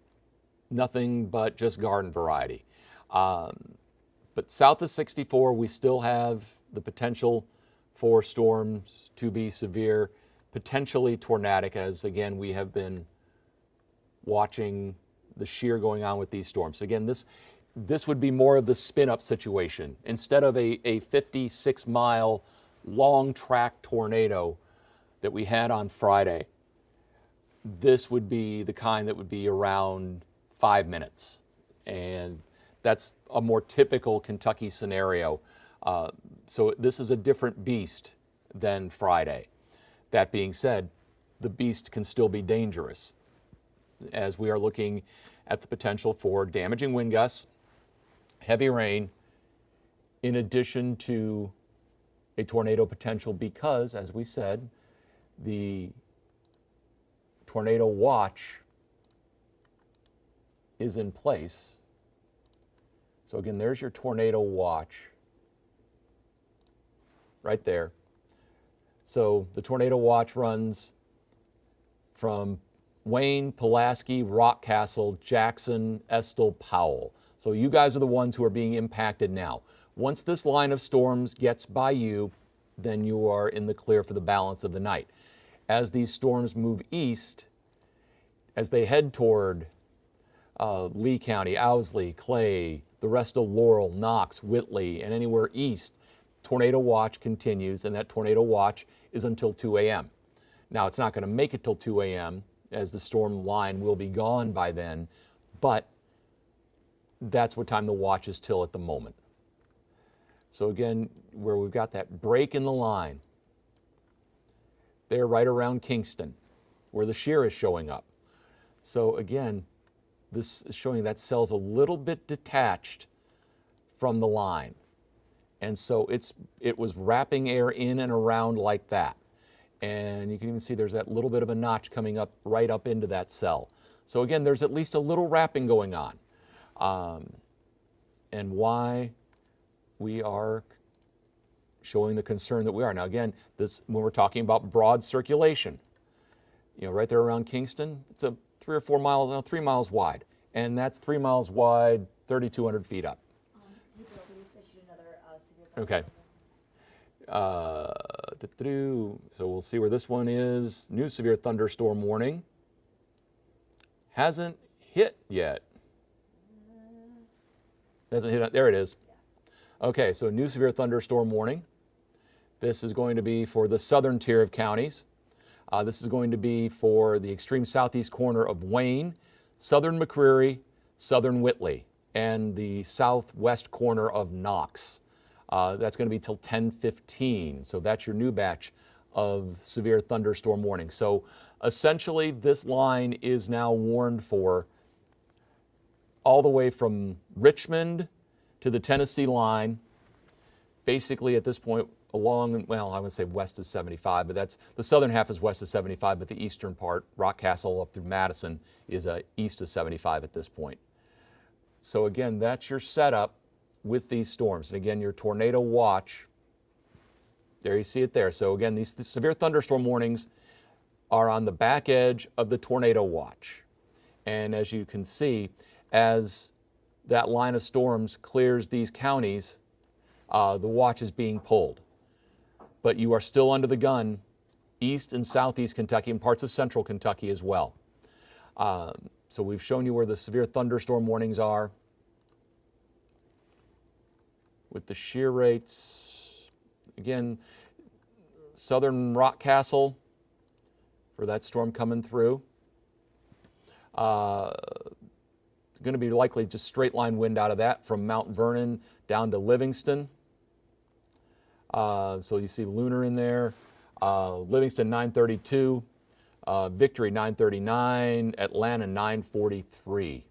nothing but just garden variety. But south of 64, we still have the potential for storms to be severe, potentially tornadic, as again, we have been watching the shear going on with these storms. Again, this would be more of the spin-up situation. Instead of a 56-mile long track tornado that we had on Friday, this would be the kind that would be around 5 minutes. And that's a more typical Kentucky scenario. So this is a different beast than Friday. That being said, the beast can still be dangerous, as we are looking at the potential for damaging wind gusts, heavy rain, in addition to a tornado potential because, as we said, the tornado watch is in place. So again, there's your tornado watch right there. So the tornado watch runs from Wayne, Pulaski, Rockcastle, Jackson, Estill, Powell. So you guys are the ones who are being impacted now. Once this line of storms gets by you, then you are in the clear for the balance of the night. As these storms move east, as they head toward Lee County, Owsley, Clay, the rest of Laurel, Knox, Whitley, and anywhere east, tornado watch continues, and that tornado watch is until 2 a.m. Now, it's not going to make it till 2 a.m., as the storm line will be gone by then, but that's what time the watch is till at the moment. So again, where we've got that break in the line, they're right around Kingston, where the shear is showing up. So again, this is showing that cell's a little bit detached from the line. And so it was wrapping air in and around like that. And you can even see there's that little bit of a notch coming up right up into that cell. So again, there's at least a little wrapping going on. And why we are showing the concern that we are. Now again, when we're talking about broad circulation, right there around Kingston, it's a 3 miles wide. And that's 3 miles wide, 3,200 feet up. Hey Bill, we just issued another severe Okay. So we'll see where this one is. New severe thunderstorm warning. Hasn't hit yet. Hasn't hit. There it is. Okay, so new severe thunderstorm warning. This is going to be for the southern tier of counties. This is going to be for the extreme southeast corner of Wayne, southern McCreary, southern Whitley, and the southwest corner of Knox. That's going to be till 10:15. So that's your new batch of severe thunderstorm warning. So essentially this line is now warned for all the way from Richmond to the Tennessee line, basically at this point along, well, I would say west of 75, but that's, the southern half is west of 75, but the eastern part, Rockcastle up through Madison, is east of 75 at this point. So again, that's your setup with these storms. And again, your tornado watch, there you see it there. So again, these severe thunderstorm warnings are on the back edge of the tornado watch. And as you can see, as that line of storms clears these counties, the watch is being pulled. But you are still under the gun east and southeast Kentucky and parts of central Kentucky as well. So we've shown you where the severe thunderstorm warnings are with the shear rates. Again, southern Rockcastle for that storm coming through. It's going to be likely just straight line wind out of that from Mount Vernon down to Livingston. So you see Lunar in there, Livingston 932, Victory 939, Atlanta 943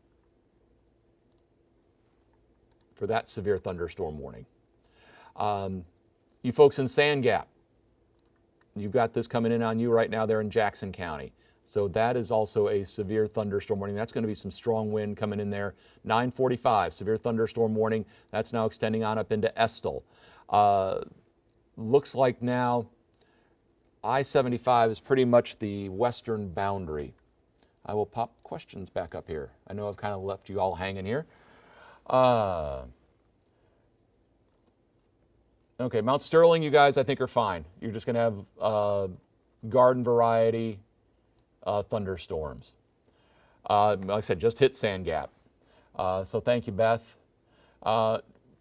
for that severe thunderstorm warning. You folks in Sand Gap, you've got this coming in on you right now there in Jackson County. So that is also a severe thunderstorm warning. That's going to be some strong wind coming in there. 945, severe thunderstorm warning. That's now extending on up into Estill. Looks like now I-75 is pretty much the western boundary. I will pop questions back up here. I know I've kind of left you all hanging here. Okay, Mount Sterling, you guys, I think are fine. You're just going to have garden variety thunderstorms. Like I said, just hit Sand Gap. So thank you, Beth.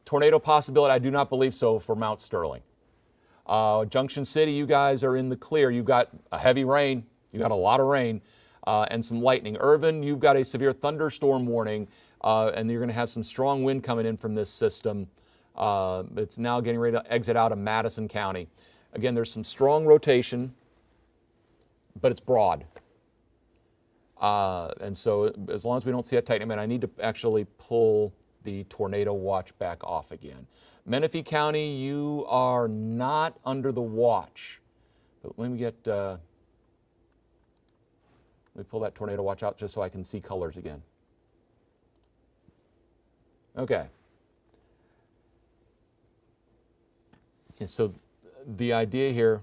Tornado possibility, I do not believe so for Mount Sterling. Junction City, you guys are in the clear. You've got a heavy rain. You've got a lot of rain and some lightning. Irvin, you've got a severe thunderstorm warning, and you're going to have some strong wind coming in from this system. It's now getting ready to exit out of Madison County. Again, there's some strong rotation, but it's broad. And so as long as we don't see that tightening, I need to actually pull the tornado watch back off again. Menifee County, you are not under the watch. But let me get, let me pull that tornado watch out just so I can see colors again. Okay. And so the idea here,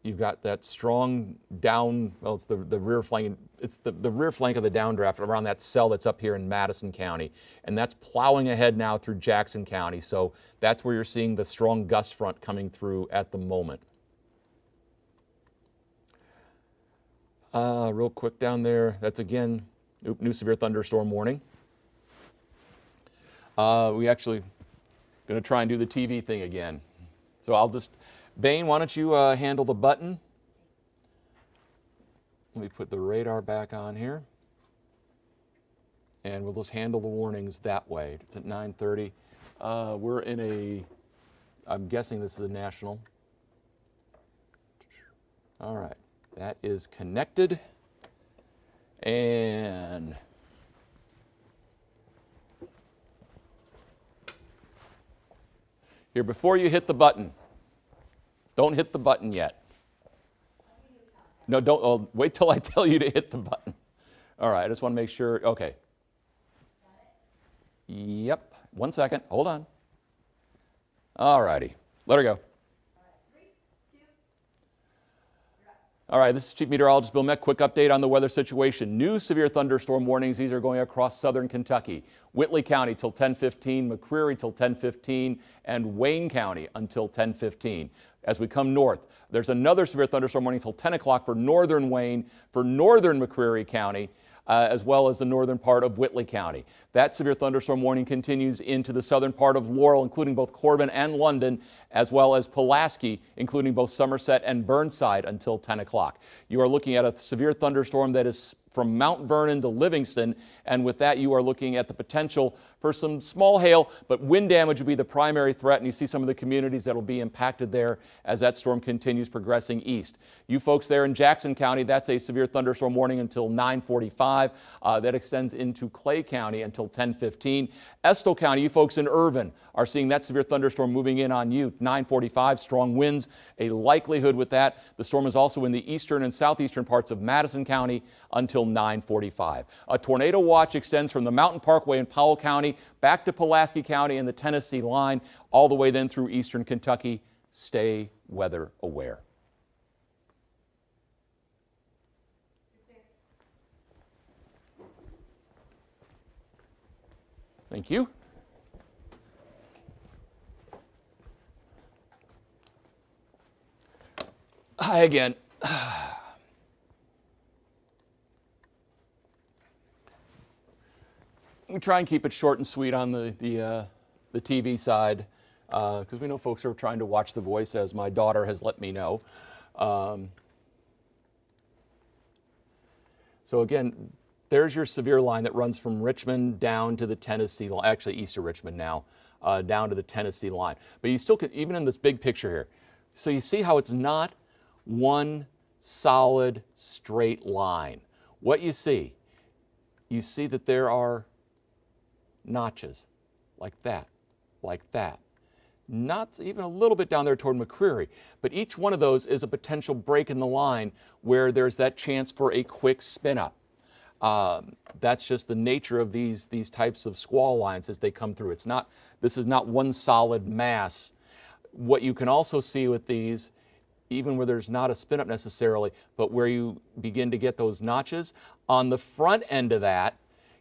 you've got that strong down, well, it's the rear flank, it's the rear flank of the downdraft around that cell that's up here in Madison County. And that's plowing ahead now through Jackson County. So that's where you're seeing the strong gust front coming through at the moment. Real quick down there, that's again, new severe thunderstorm warning. We actually going to try and do the TV thing again. So I'll just, Bain, why don't you handle the button? Let me put the radar back on here. And we'll just handle the warnings that way. It's at 9:30. We're in a, I'm guessing this is a national. All right, that is connected. And here, before you hit the button, don't hit the button yet. No, don't, wait till I tell you to hit the button. All right, I just want to make sure, okay. Yep, 1 second, hold on. All righty, let her go. All right, this is Chief Meteorologist Bill Meck. Quick update on the weather situation. New severe thunderstorm warnings. These are going across southern Kentucky. Whitley County till 10:15, McCreary till 10:15, and Wayne County until 10:15. As we come north, there's another severe thunderstorm warning till 10 o'clock for northern Wayne, for northern McCreary County, as well as the northern part of Whitley County. That severe thunderstorm warning continues into the southern part of Laurel, including both Corbin and London, as well as Pulaski, including both Somerset and Burnside until 10 o'clock. You are looking at a severe thunderstorm that is from Mount Vernon to Livingston, and with that you are looking at the potential for some small hail, but wind damage will be the primary threat, and you see some of the communities that will be impacted there as that storm continues progressing east. You folks there in Jackson County, that's a severe thunderstorm warning until 9:45. That extends into Clay County until 10:15. Estill County, you folks in Irvin are seeing that severe thunderstorm moving in on you. 9:45, strong winds, a likelihood with that. The storm is also in the eastern and southeastern parts of Madison County until 9:45. A tornado watch extends from the Mountain Parkway in Powell County back to Pulaski County and the Tennessee line, all the way then through eastern Kentucky. Stay weather aware. Thank you. Hi again. We try and keep it short and sweet on the TV side because we know folks are trying to watch The Voice, as my daughter has let me know. So again, there's your severe line that runs from Richmond down to the Tennessee line, actually east of Richmond now, down to the Tennessee line. But you still can, even in this big picture here, so you see how it's not one solid straight line. What you see that there are notches like that, not even a little bit down there toward McCreary, but each one of those is a potential break in the line where there's that chance for a quick spin up. That's just the nature of these types of squall lines as they come through. This is not one solid mass. What you can also see with these, even where there's not a spin up necessarily, but where you begin to get those notches, on the front end of that,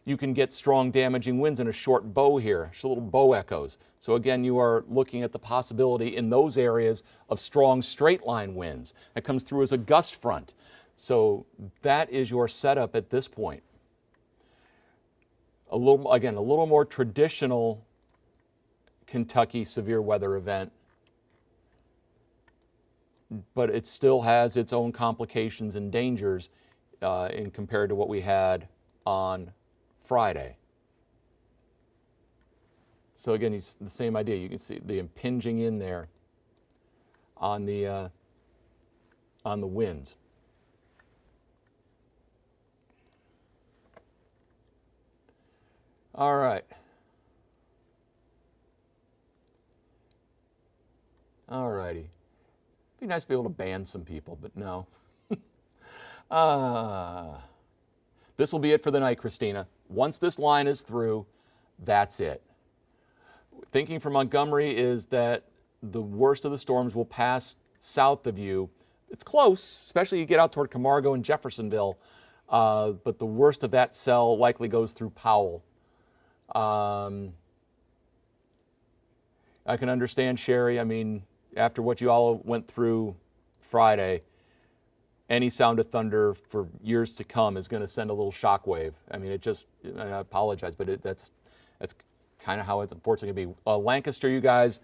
you can get strong damaging winds in a short bow here, just little bow echoes. So again, you are looking at the possibility in those areas of strong straight line winds. That comes through as a gust front. So that is your setup at this point. A little more traditional Kentucky severe weather event, but it still has its own complications and dangers in compared to what we had on Friday. So again, it's the same idea. You can see the impinging in there on the winds. All right. All righty. Be nice to be able to ban some people, but no. This will be it for the night, Christina. Once this line is through, that's it. Thinking for Montgomery is that the worst of the storms will pass south of you. It's close, especially you get out toward Camargo and Jeffersonville, but the worst of that cell likely goes through Powell. I can understand, Sherry. I mean, after what you all went through Friday, any sound of thunder for years to come is going to send a little shockwave. I mean, I apologize, but that's kind of how it's unfortunately going to be. Lancaster, you guys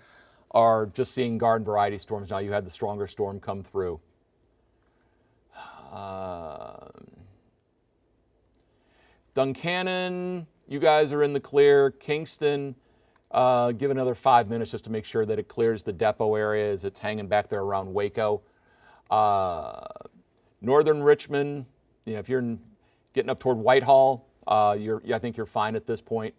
are just seeing garden variety storms now. You had the stronger storm come through. Duncannon, you guys are in the clear. Kingston, give another 5 minutes just to make sure that it clears the depot area as it's hanging back there around Waco. Northern Richmond, if you're getting up toward Whitehall, I think you're fine at this point.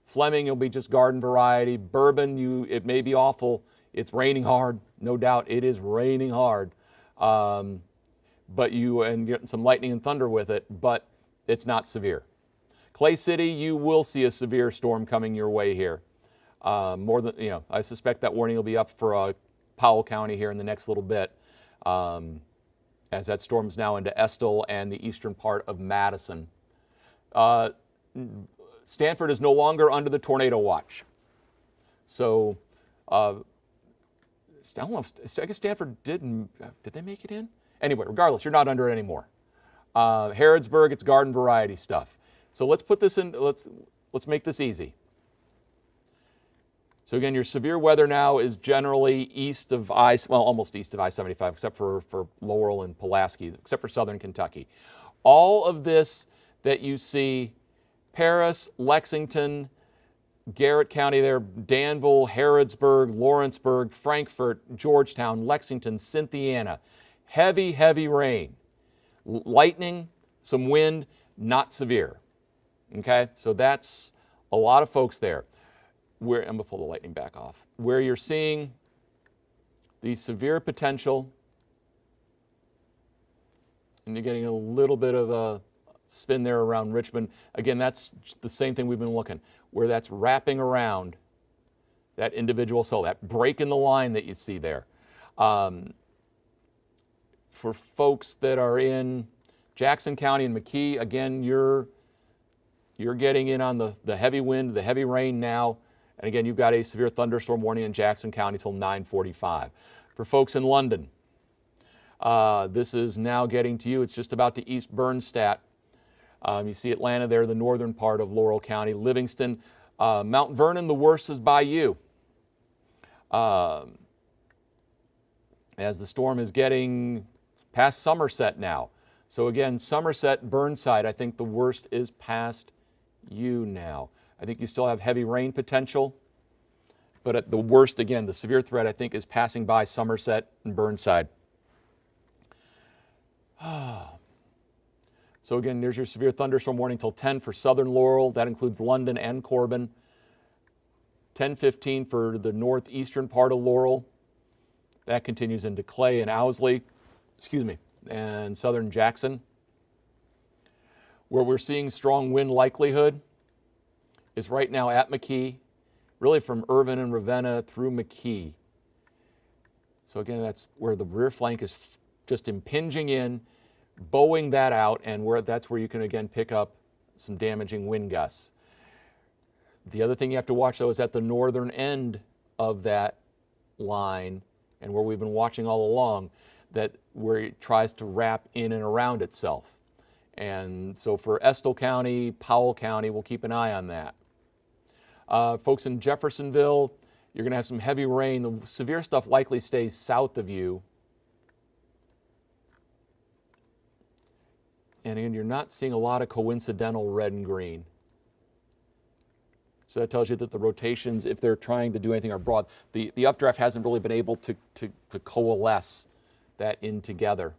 Fleming, you'll be just garden variety. Bourbon, it may be awful. It's raining hard, no doubt. It is raining hard, but and getting some lightning and thunder with it. But it's not severe. Clay City, you will see a severe storm coming your way here. More than I suspect that warning will be up for Powell County here in the next little bit, as that storm's now into Estill and the eastern part of Madison. Stanford is no longer under the tornado watch. So, I don't know I guess Stanford did they make it in? Anyway, regardless, you're not under it anymore. Harrodsburg, it's garden variety stuff. So let's put this in, let's make this easy. So again, your severe weather now is generally almost east of I-75, except for Laurel and Pulaski, except for southern Kentucky. All of this that you see Paris, Lexington, Garrett County there, Danville, Harrodsburg, Lawrenceburg, Frankfort, Georgetown, Lexington, Cynthiana. Heavy, heavy rain. Lightning, some wind, not severe. Okay, so that's a lot of folks there. I'm going to pull the lightning back off. Where you're seeing the severe potential, and you're getting a little bit of a spin there around Richmond. Again, that's the same thing we've been looking, where that's wrapping around that individual cell, that break in the line that you see there. For folks that are in Jackson County and McKee, again, you're getting in on the heavy wind, the heavy rain now. And again, you've got a severe thunderstorm warning in Jackson County till 9:45. For folks in London, this is now getting to you. It's just about to East Bernstadt. You see Atlanta there, the northern part of Laurel County. Livingston, Mount Vernon, the worst is by you. As the storm is getting past Somerset now. So again, Somerset, Burnside, I think the worst is past you now. I think you still have heavy rain potential, but at the worst, again, the severe threat, I think, is passing by Somerset and Burnside. So again, there's your severe thunderstorm warning till 10 for southern Laurel. That includes London and Corbin. 10:15 for the northeastern part of Laurel. That continues into Clay and Owsley, and southern Jackson. Where we're seeing strong wind likelihood is right now at McKee, really from Irvin and Ravenna through McKee. So again, that's where the rear flank is just impinging in, bowing that out, and that's where you can again pick up some damaging wind gusts. The other thing you have to watch though is at the northern end of that line, and where we've been watching all along, that where it tries to wrap in and around itself. And so for Estill County, Powell County, we'll keep an eye on that. Folks in Jeffersonville, you're going to have some heavy rain. The severe stuff likely stays south of you. And again, you're not seeing a lot of coincidental red and green. So that tells you that the rotations, if they're trying to do anything, are broad. The updraft hasn't really been able to coalesce that in together.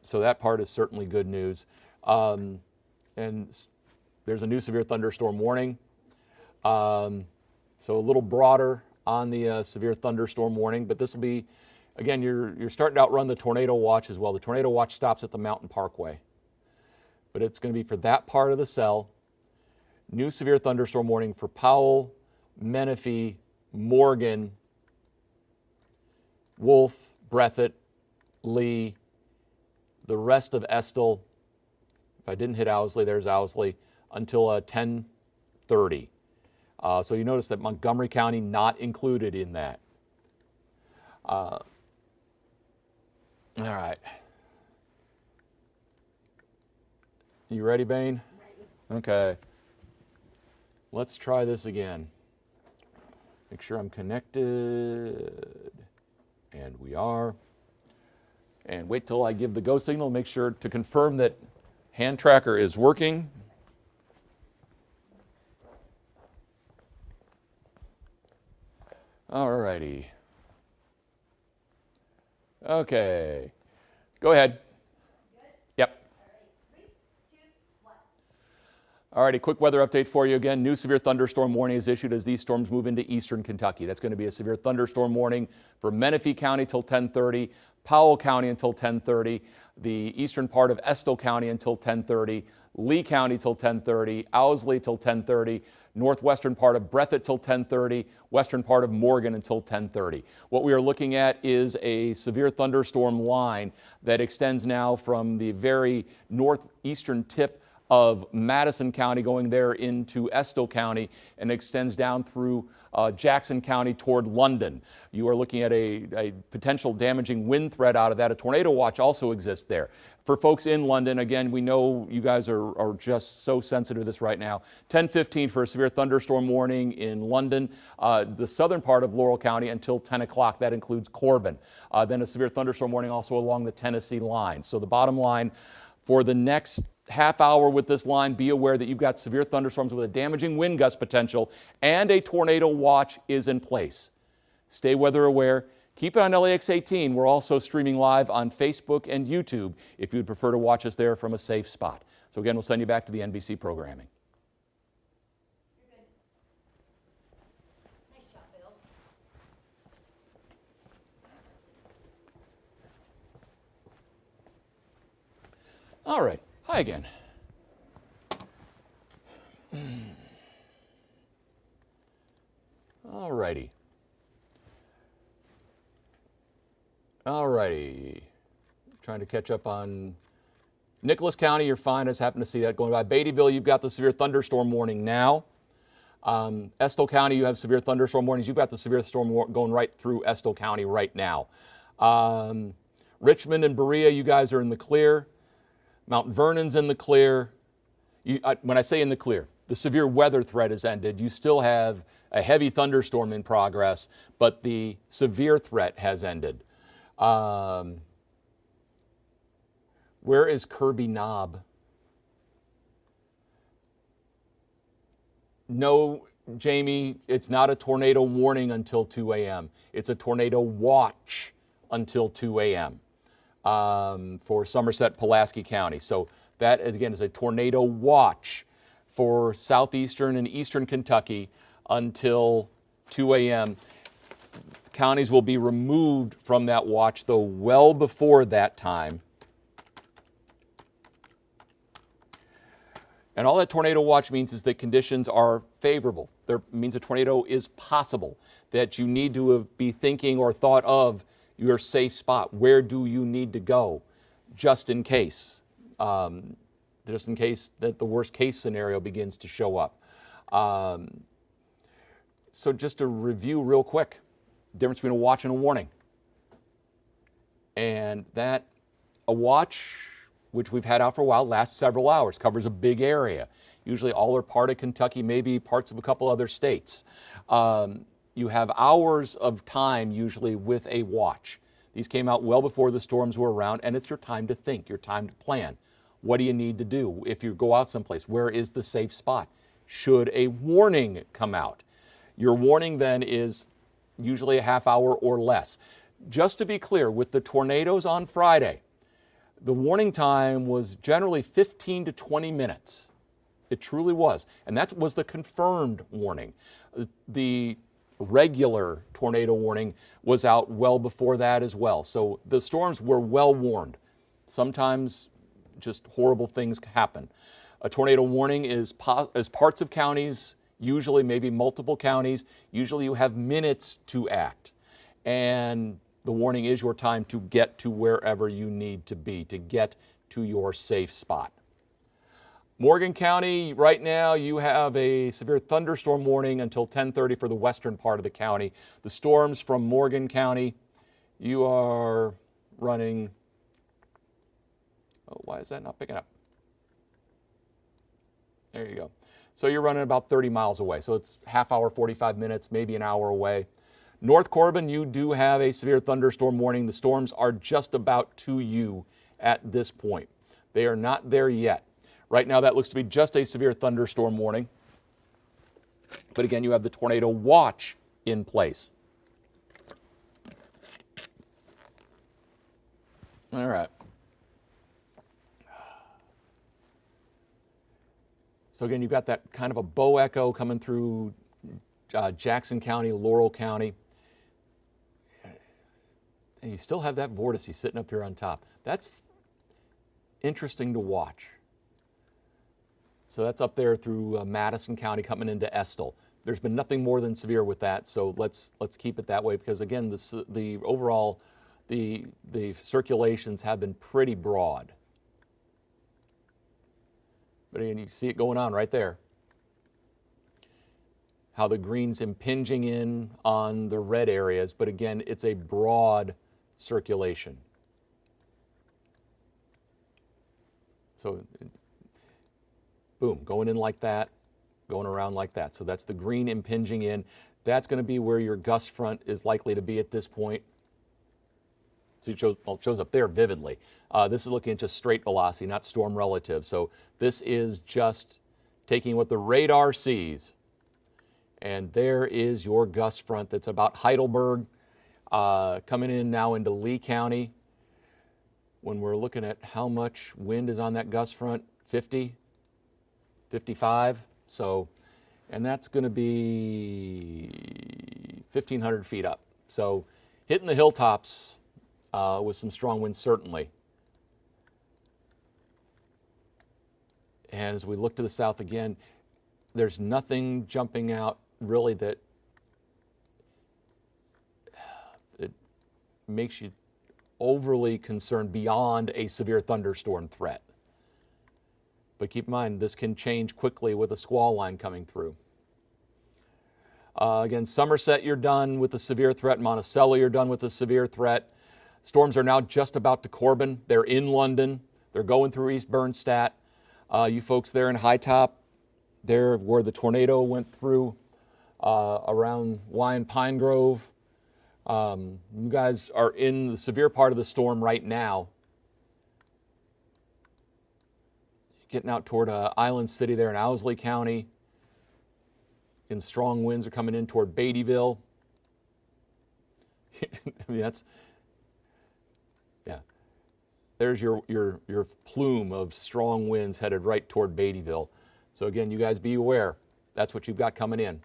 So that part is certainly good news. And there's a new severe thunderstorm warning. So a little broader on the severe thunderstorm warning, but this will be, again, you're starting to outrun the tornado watch as well. The tornado watch stops at the Mountain Parkway. But it's going to be for that part of the cell. New severe thunderstorm warning for Powell, Menifee, Morgan, Wolf, Breathitt, Lee, the rest of Estill. If I didn't hit Owsley, there's Owsley, until 10:30. So you notice that Montgomery County not included in that. All right. You ready, Bane? Ready. Okay. Let's try this again. Make sure I'm connected. And we are. And wait till I give the go signal. Make sure to confirm that hand tracker is working. All righty. Okay. Go ahead. Good? Yep. All right. 3, 2, 1. All righty, quick weather update for you again. New severe thunderstorm warning is issued as these storms move into eastern Kentucky. That's going to be a severe thunderstorm warning for Menifee County till 10:30, Powell County until 10:30, the eastern part of Estill County until 10:30, Lee County till 10:30, Owsley till 10:30, northwestern part of Breathitt till 10:30, western part of Morgan until 10:30. What we are looking at is a severe thunderstorm line that extends now from the very northeastern tip of Madison County going there into Estill County and extends down through Jackson County toward London. You are looking at a potential damaging wind threat out of that. A tornado watch also exists there. For folks in London, again, we know you guys are just so sensitive to this right now. 10:15 for a severe thunderstorm warning in London. The southern part of Laurel County until 10 o'clock. That includes Corbin. Then a severe thunderstorm warning also along the Tennessee line. So the bottom line, For the next half hour with this line, be aware that you've got severe thunderstorms with a damaging wind gust potential and a tornado watch is in place. Stay weather aware. Keep it on LAX 18. We're also streaming live on Facebook and YouTube if you'd prefer to watch us there from a safe spot. So again, we'll send you back to the NBC programming. You're good. Nice job, Bill. All right. Hi again. All righty. All righty. Trying to catch up on Nicholas County. You're fine. I just happened to see that going by. Beattyville, you've got the severe thunderstorm warning now. Estill County, you have severe thunderstorm warnings. You've got the severe storm going right through Estill County right now. Richmond and Berea, you guys are in the clear. Mount Vernon's in the clear. When I say in the clear, the severe weather threat has ended. You still have a heavy thunderstorm in progress, but the severe threat has ended. Where is Kirby Knob? No, Jamie, it's not a tornado warning until 2 a.m. It's a tornado watch until 2 a.m. For Somerset, Pulaski County. So that, again, is a tornado watch for southeastern and eastern Kentucky until 2 a.m. Counties will be removed from that watch, though, well before that time. And all that tornado watch means is that conditions are favorable. That means a tornado is possible, that you need to be thinking or thought of your safe spot. Where do you need to go just in case? Just in case that the worst case scenario begins to show up. So just to review real quick, difference between a watch and a warning. And that, a watch, which we've had out for a while, lasts several hours, covers a big area, usually all or part of Kentucky, maybe parts of a couple other states. You have hours of time usually with a watch. These came out well before the storms were around, and it's your time to think, your time to plan. What do you need to do? If you go out someplace, where is the safe spot? Should a warning come out? Your warning then is usually a half hour or less. Just to be clear, with the tornadoes on Friday, the warning time was generally 15 to 20 minutes. It truly was. And that was the confirmed warning. The regular tornado warning was out well before that as well. So the storms were well warned. Sometimes just horrible things happen. A tornado warning is parts of counties, usually maybe multiple counties. Usually you have minutes to act. And the warning is your time to get to wherever you need to be, to get to your safe spot. Morgan County, right now you have a severe thunderstorm warning until 10:30 for the western part of the county. The storms from Morgan County, you are running, oh, why is that not picking up? There you go. So you're running about 30 miles away. So it's half hour, 45 minutes, maybe an hour away. North Corbin, you do have a severe thunderstorm warning. The storms are just about to you at this point. They are not there yet. Right now, that looks to be just a severe thunderstorm warning. But again, you have the tornado watch in place. All right. So again, you've got that kind of a bow echo coming through Jackson County, Laurel County. And you still have that vortice sitting up here on top. That's interesting to watch. So that's up there through Madison County coming into Estill. There's been nothing more than severe with that, so let's keep it that way because again, the overall the circulations have been pretty broad. But again, you see it going on right there. How the green's impinging in on the red areas, but again, it's a broad circulation. So, boom, going in like that, going around like that. So that's the green impinging in. That's going to be where your gust front is likely to be at this point. See, it shows up there vividly. This is looking at just straight velocity, not storm relative. So this is just taking what the radar sees. And there is your gust front that's about Heidelberg, coming in now into Lee County. When we're looking at how much wind is on that gust front, 50, 55. So, and that's going to be 1,500 feet up. So hitting the hilltops with some strong winds, certainly. And as we look to the south again, there's nothing jumping out really that it makes you overly concerned beyond a severe thunderstorm threat. But keep in mind, this can change quickly with a squall line coming through. Again, Somerset, you're done with the severe threat. Monticello, you're done with the severe threat. Storms are now just about to Corbin. They're in London. They're going through East Bernstadt. You folks there in High Top, there where the tornado went through, around Lyon Pine Grove. You guys are in the severe part of the storm right now. Getting out toward Island City there in Owsley County. And strong winds are coming in toward Beattyville. I mean, yeah. There's your plume of strong winds headed right toward Beattyville. So again, you guys be aware. That's what you've got coming in.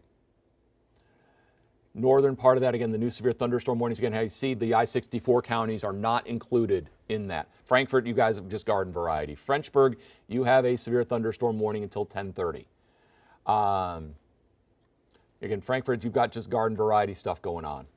Northern part of that, again, the new severe thunderstorm warnings. Again, how you see the I-64 counties are not included in that. Frankfurt, you guys have just garden variety. Frenchburg, you have a severe thunderstorm warning until 10:30. Again, Frankfurt, you've got just garden variety stuff going on.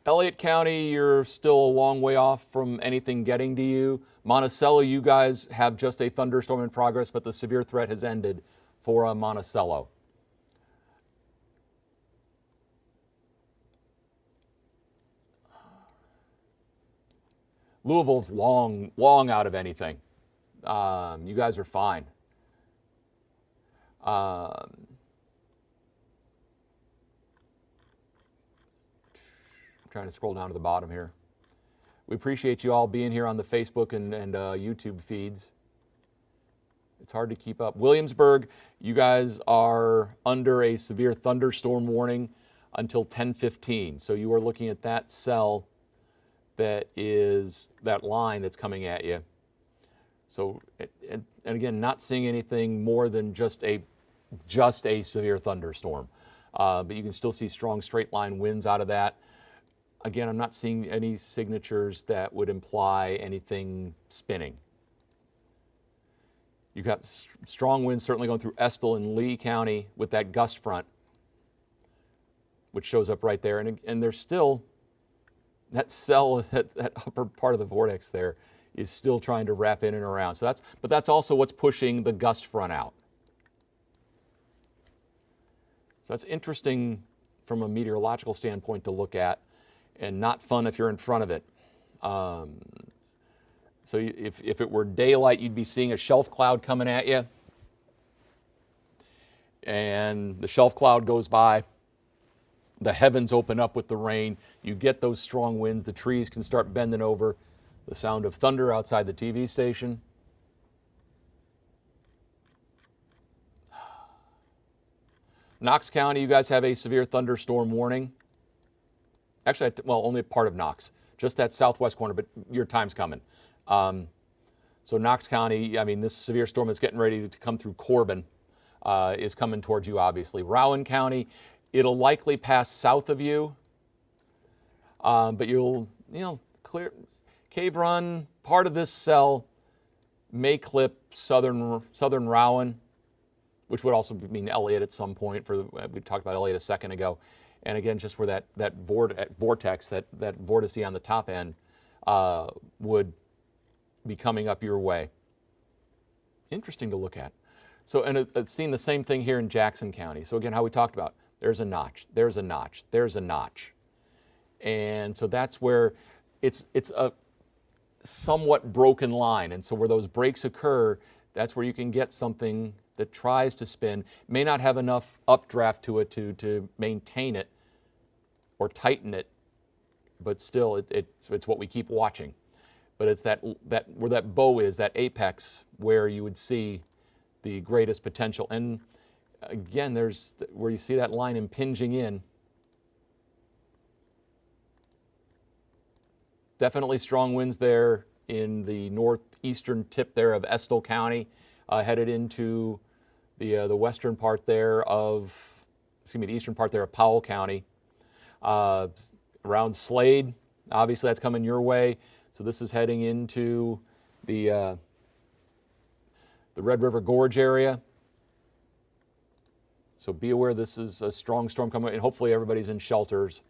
Elliott County, you're still a long way off from anything getting to you. Monticello, you guys have just a thunderstorm in progress, but the severe threat has ended for Monticello. Louisville's long out of anything. You guys are fine. I'm trying to scroll down to the bottom here. We appreciate you all being here on the Facebook and YouTube feeds. It's hard to keep up. Williamsburg, you guys are under a severe thunderstorm warning until 10:15. So you are looking at that cell that is that line that's coming at you. So, and again, not seeing anything more than just a severe thunderstorm. But you can still see strong straight line winds out of that. Again, I'm not seeing any signatures that would imply anything spinning. You've got strong winds certainly going through Estill and Lee County with that gust front, which shows up right there. And there's still, that cell, that upper part of the vortex there is still trying to wrap in and around. So that's also what's pushing the gust front out. So that's interesting from a meteorological standpoint to look at, and not fun if you're in front of it. So if it were daylight, you'd be seeing a shelf cloud coming at you. And the shelf cloud goes by. The heavens open up with the rain. You get those strong winds. The trees can start bending over. The sound of thunder outside the TV station. Knox County, you guys have a severe thunderstorm warning. Actually, well, only a part of Knox, just that southwest corner, but your time's coming. So Knox County, I mean, this severe storm that's getting ready to come through Corbin is coming towards you, obviously. Rowan County, it'll likely pass south of you, but you'll, clear. Cave Run, part of this cell may clip southern Rowan, which would also mean Elliott at some point. We talked about Elliott a second ago. And again, just where that vortex, that vortice on the top end would be coming up your way. Interesting to look at. So, and it's seen the same thing here in Jackson County. So again, how we talked about, there's a notch, there's a notch, there's a notch. And so that's where it's a somewhat broken line. And so where those breaks occur, that's where you can get something that tries to spin. May not have enough updraft to it to maintain it or tighten it, but still it's what we keep watching. But it's that where that bow is, that apex, where you would see the greatest potential. And again, there's where you see that line impinging in. Definitely strong winds there in the northeastern tip there of Estill County, headed into the western part there of, the eastern part there of Powell County. Around Slade, obviously that's coming your way. So this is heading into the Red River Gorge area. So be aware this is a strong storm coming, and hopefully everybody's in shelters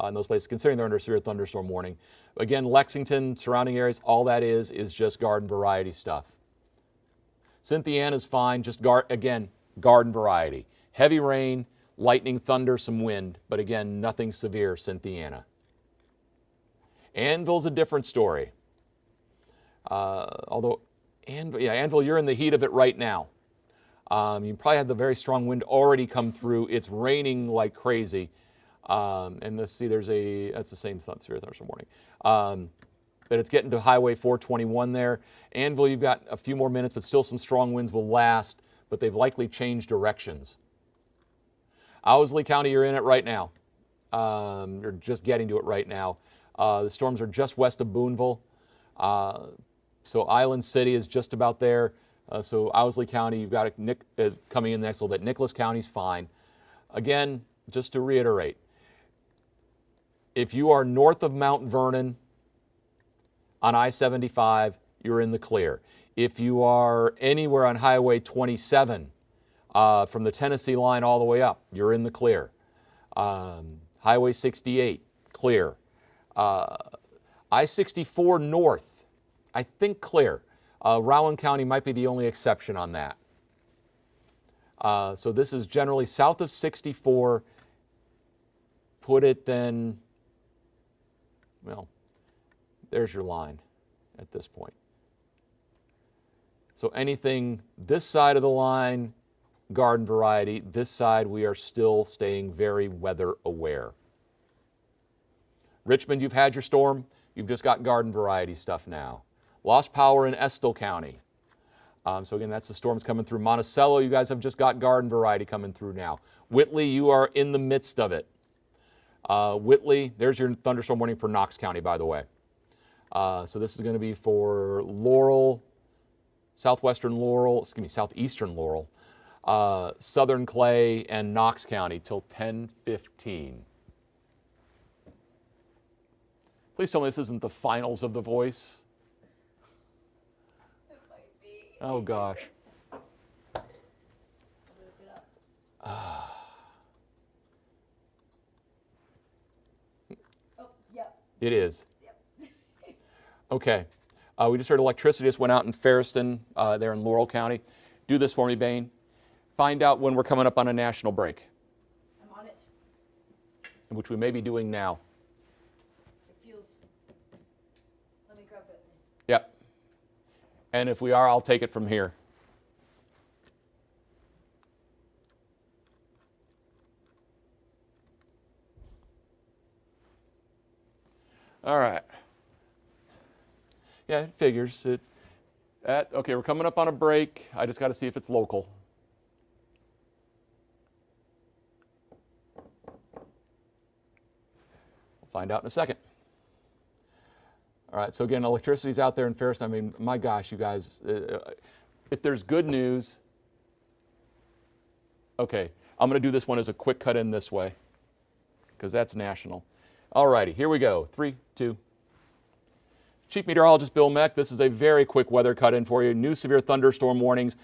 in those places, considering they're under severe thunderstorm warning. Again, Lexington, surrounding areas, all that is just garden variety stuff. Cynthiana's fine, just garden variety. Heavy rain, lightning, thunder, some wind, but again, nothing severe, Cynthiana. Anvil's a different story. Although, Anvil, you're in the heat of it right now. You probably had the very strong wind already come through. It's raining like crazy. And let's see, that's the same severe thunderstorm warning. But it's getting to Highway 421 there. Anvil, you've got a few more minutes, but still some strong winds will last, but they've likely changed directions. Owsley County, you're in it right now. You're just getting to it right now. The storms are just west of Boonville. So Island City is just about there. So Owsley County, you've got coming in next a little bit. Nicholas County's fine. Again, just to reiterate, if you are north of Mount Vernon on I-75, you're in the clear. If you are anywhere on Highway 27, from the Tennessee line all the way up, you're in the clear. Highway 68, clear. I-64 north, I think clear. Rowan County might be the only exception on that. So this is generally south of 64. Put it then, well, there's your line at this point. So anything this side of the line, garden variety. This side, we are still staying very weather aware. Richmond, you've had your storm. You've just got garden variety stuff now. Lost power in Estill County. So again, that's the storms coming through. Monticello, you guys have just got garden variety coming through now. Whitley, you are in the midst of it. Whitley, there's your thunderstorm warning for Knox County, by the way. So this is going to be for Laurel, southeastern Laurel, Southern Clay, and Knox County till 10:15. Please tell me this isn't the finals of The Voice. It might be. Oh, gosh. Look it up. Oh, yep. It is. Yep. Okay. We just heard electricity just went out in Ferriston, there in Laurel County. Do this for me, Bain. Find out when we're coming up on a national break, I'm on it. which we may be doing now. It feels. Let me grab it. Yep. And if we are, I'll take it from here. All right. Yeah, it figures. Okay, we're coming up on a break. I just got to see if it's local. We'll find out in a second. All right, so again, electricity's out there in Ferriston. I mean, my gosh, you guys, if there's good news, okay, I'm going to do this one as a quick cut in this way because that's national. All righty, here we go. 3, 2. Chief Meteorologist Bill Meck, this is a very quick weather cut-in for you. New severe thunderstorm warnings.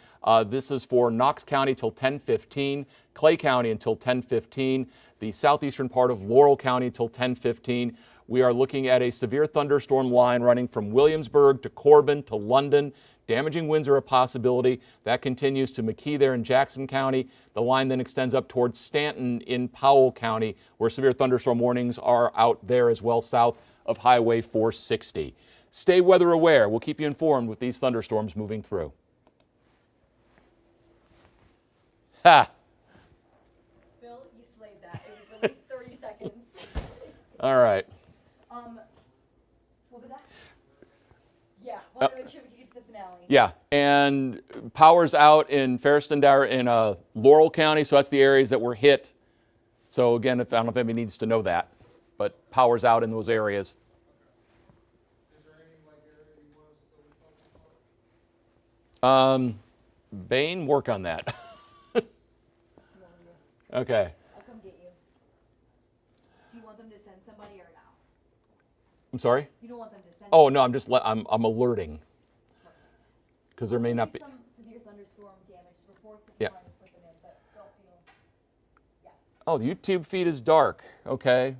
This is for Knox County till 10:15, Clay County until 10:15, the southeastern part of Laurel County till 10:15. We are looking at a severe thunderstorm line running from Williamsburg to Corbin to London. Damaging winds are a possibility. That continues to McKee there in Jackson County. The line then extends up towards Stanton in Powell County, where severe thunderstorm warnings are out there as well, south of Highway 460. Stay weather aware. We'll keep you informed with these thunderstorms moving through. Ha! Bill, you slayed that. It was only 30 seconds. All right. What was that? Yeah, wanted to make sure we could get to the finale. Yeah, and power's out in Ferriston, in Laurel County, so that's the areas that were hit. So again, I don't know if anybody needs to know that, but power's out in those areas. Is there any like area you want us to focus on? Bane, work on that. Okay. I'll come get you. Do you want them to send somebody or no? I'm sorry? You don't want them to send Oh no, I'm alerting Perfect. because there may not be. Some severe thunderstorm damage reports if Yeah. you want to put them in, but don't feel. Yeah. Oh, the YouTube feed is dark. Okay.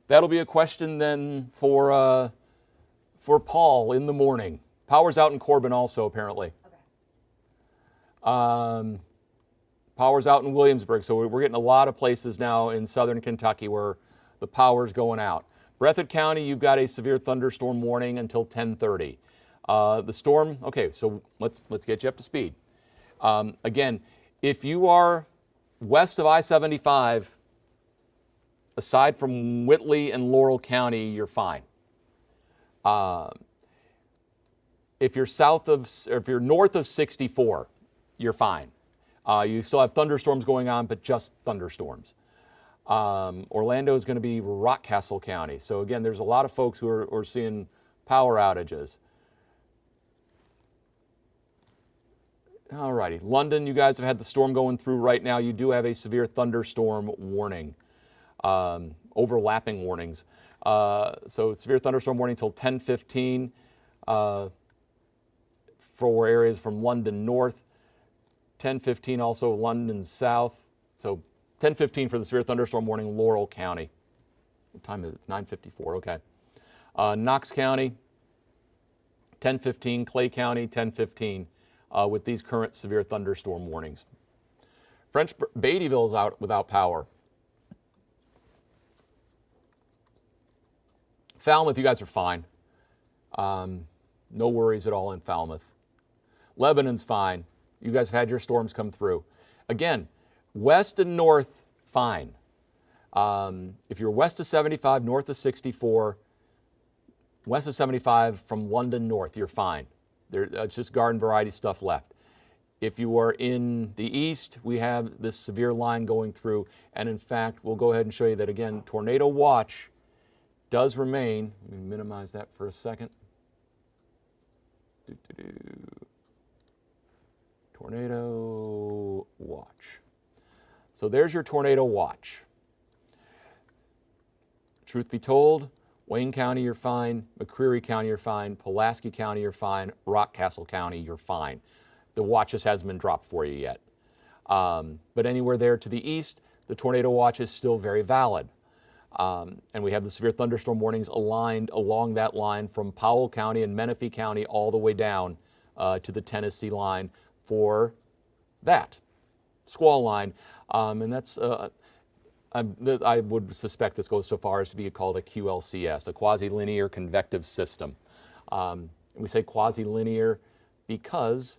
That'll be a question then for Paul in the morning. Power's out in Corbin also apparently. Okay. Power's out in Williamsburg, so we're getting a lot of places now in southern Kentucky where the power's going out. Breathitt County, you've got a severe thunderstorm warning until 10:30. The storm, okay, so let's get you up to speed. Again, if you are west of I-75, aside from Whitley and Laurel County, you're fine. If you're north of 64, you're fine. You still have thunderstorms going on, but just thunderstorms. Orlando is going to be Rockcastle County. So again, there's a lot of folks who are seeing power outages. All righty, London, you guys have had the storm going through right now. You do have a severe thunderstorm warning, overlapping warnings. So severe thunderstorm warning until 10:15 for areas from London north. 10:15 also London south. So 10:15 for the severe thunderstorm warning, Laurel County. What time is it? It's 9:54. Okay. Knox County, 10:15. Clay County, 10:15. With these current severe thunderstorm warnings. French Beattyville is out without power. Falmouth, you guys are fine. No worries at all in Falmouth. Lebanon's fine. You guys have had your storms come through. Again, west and north, fine. If you're west of 75, north of 64, west of 75 from London north, you're fine. It's just garden variety stuff left. If you are in the east, we have this severe line going through. And in fact, we'll go ahead and show you that again, tornado watch does remain. Let me minimize that for a second. Tornado watch. So there's your tornado watch. Truth be told, Wayne County, you're fine. McCreary County, you're fine. Pulaski County, you're fine. Rockcastle County, you're fine. The watch just hasn't been dropped for you yet. But anywhere there to the east, the tornado watch is still very valid. And we have the severe thunderstorm warnings aligned along that line from Powell County and Menifee County all the way down to the Tennessee line for that squall line. And that's, I would suspect this goes so far as to be called a QLCS, a quasi-linear convective system. And we say quasi-linear because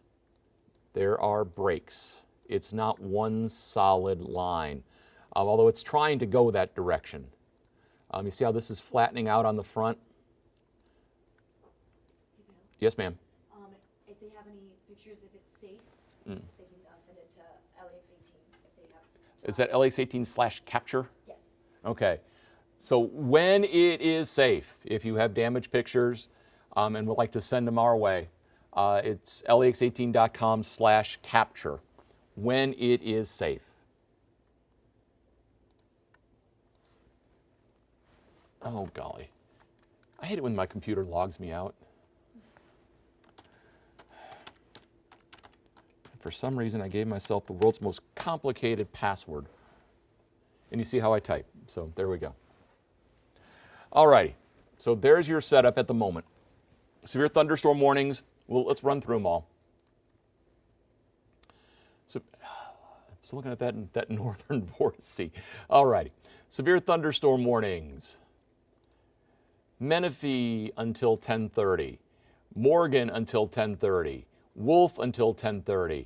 there are breaks. It's not one solid line, although it's trying to go that direction. You see how this is flattening out on the front? Hey, Bill, Yes, ma'am. if they have any pictures, if it's safe, they can send it to LAX18 if they have. Is that LX18/capture? Yes. Okay. So when it is safe, if you have damage pictures and would like to send them our way, it's lax18.com/capture when it is safe. Oh, golly. I hate it when my computer logs me out. For some reason, I gave myself the world's most complicated password. And you see how I type. So there we go. All righty. So there's your setup at the moment. Severe thunderstorm warnings. Well, let's run through them all. So, I'm still looking at that northern vortice. All righty. Severe thunderstorm warnings. Menifee until 10:30. Morgan until 10:30. Wolf until 10:30.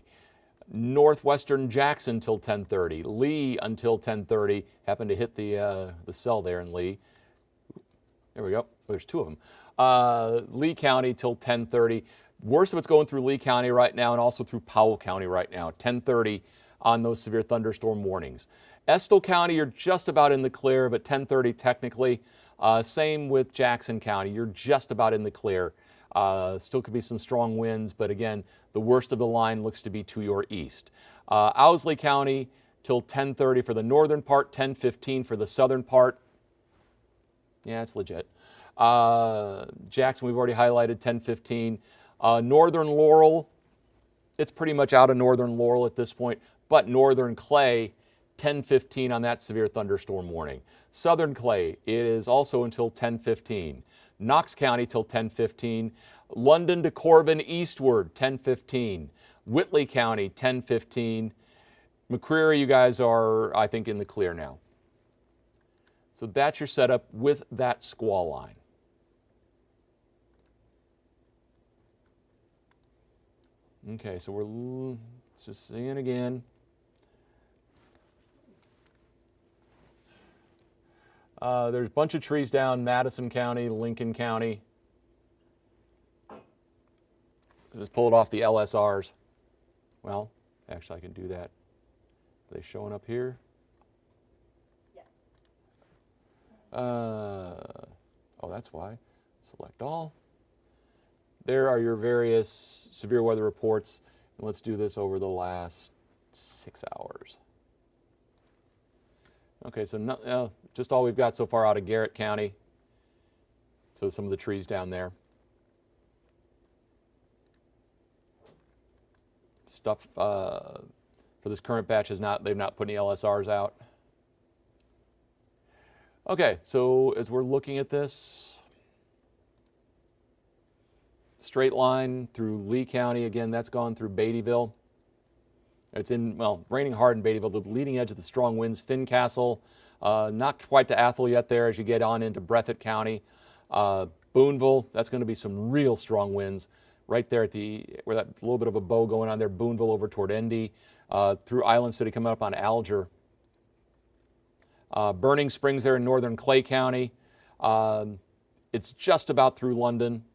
Northwestern Jackson till 10:30. Lee until 10:30. Happened to hit the cell there in Lee. There we go. There's two of them. Lee County till 10:30. Worst of it's going through Lee County right now and also through Powell County right now. 10:30 on those severe thunderstorm warnings. Estill County, you're just about in the clear, but 10:30 technically. Same with Jackson County. You're just about in the clear. Still could be some strong winds, but again, the worst of the line looks to be to your east. Owsley County till 10:30 for the northern part, 10:15 for the southern part. Yeah, it's legit. Jackson, we've already highlighted 10:15. Northern Laurel, it's pretty much out of northern Laurel at this point, but northern Clay, 10:15 on that severe thunderstorm warning. Southern Clay, it is also until 10:15. Knox County till 10:15. London to Corbin eastward, 10:15. Whitley County, 10:15. McCreary, you guys are, I think, in the clear now. So that's your setup with that squall line. Okay, so we're just seeing again. There's a bunch of trees down Madison County, Lincoln County. Just pull it off the LSRs. Well, actually I can do that. Are they showing up here? Yeah. Oh, that's why. Select all. There are your various severe weather reports. And let's do this over the last 6 hours. Okay, so just all we've got so far out of Garrett County. So some of the trees down there. Stuff for this current batch they've not put any LSRs out. Okay, so as we're looking at this, straight line through Lee County, again, that's gone through Beattyville. It's raining hard in Beattyville, the leading edge of the strong winds. Fincastle, not quite to Athol yet there as you get on into Breathitt County. Boonville, that's going to be some real strong winds right there at where that little bit of a bow going on there. Boonville over toward Endy, through Island City coming up on Alger. Burning Springs there in northern Clay County. It's just about through London.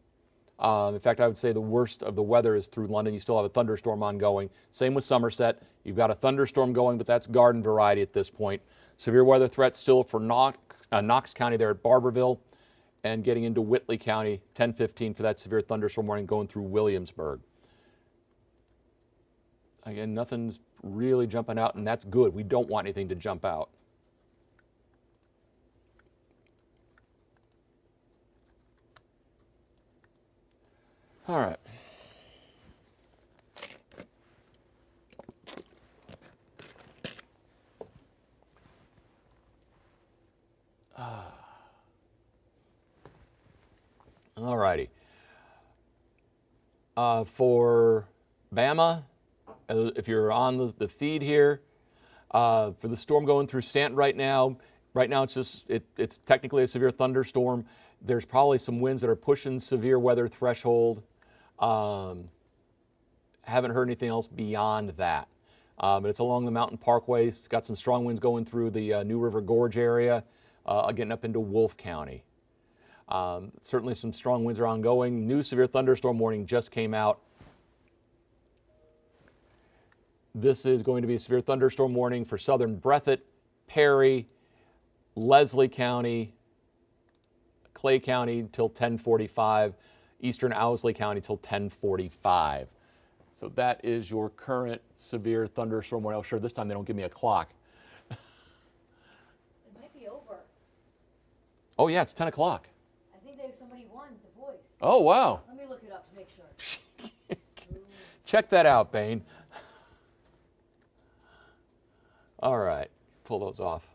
In fact, I would say the worst of the weather is through London. You still have a thunderstorm ongoing. Same with Somerset. You've got a thunderstorm going, but that's garden variety at this point. Severe weather threat still for Knox County there at Barberville, and getting into Whitley County, 10:15 for that severe thunderstorm warning going through Williamsburg. Again, nothing's really jumping out, and that's good. We don't want anything to jump out. All right. All righty. For Bama, if you're on the feed here, for the storm going through Stanton right now it's technically a severe thunderstorm. There's probably some winds that are pushing severe weather threshold. Haven't heard anything else beyond that. But it's along the mountain parkways. It's got some strong winds going through the New River Gorge area, getting up into Wolfe County. Certainly some strong winds are ongoing. New severe thunderstorm warning just came out. This is going to be a severe thunderstorm warning for southern Breathitt, Perry, Leslie County, Clay County till 10:45, eastern Owsley County till 10:45. So that is your current severe thunderstorm warning. Oh, sure, this time they don't give me a clock. It might be over. Oh, yeah, it's 10 o'clock. I think somebody won The Voice. Oh, wow. Let me look it up to make sure. Check that out, Bane. All right, pull those off.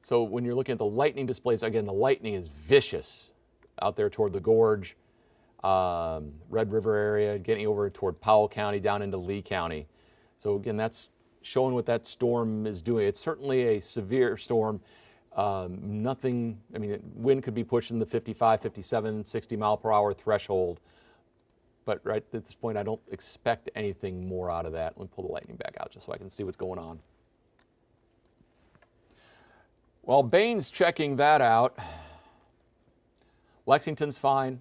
So when you're looking at the lightning displays, again, the lightning is vicious out there toward the gorge, Red River area, getting over toward Powell County, down into Lee County. So again, that's showing what that storm is doing. It's certainly a severe storm. Wind could be pushing the 55, 57, 60 mile per hour threshold. But right at this point, I don't expect anything more out of that. Let me pull the lightning back out just so I can see what's going on. While Bain's checking that out, Lexington's fine.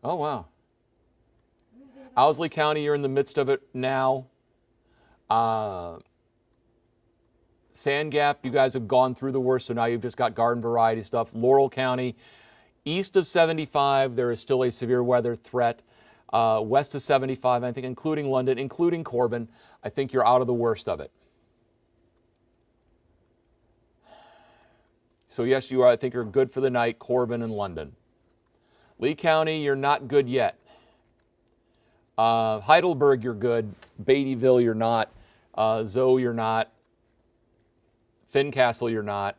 Oh, wow. Owsley County, you're in the midst of it now. Sand Gap, you guys have gone through the worst, so now you've just got garden variety stuff. Laurel County, east of 75, there is still a severe weather threat. West of 75, I think, including London, including Corbin, I think you're out of the worst of it. So yes, you are. I think you're good for the night, Corbin and London. Lee County, you're not good yet. Heidelberg, you're good. Beattyville, you're not. Zoe, you're not. Fincastle, you're not.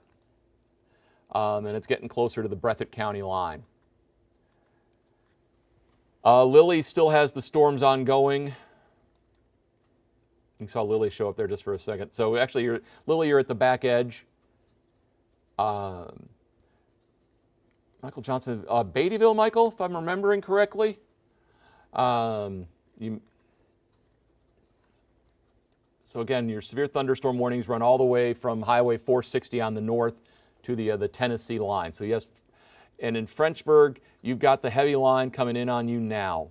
And it's getting closer to the Breathitt County line. Lilly still has the storms ongoing. You saw Lilly show up there just for a second. So actually, Lilly, you're at the back edge. Michael Johnson, Beattyville, Michael, if I'm remembering correctly. So again, your severe thunderstorm warnings run all the way from Highway 460 on the north to the Tennessee line. So yes, and in Frenchburg, you've got the heavy line coming in on you now.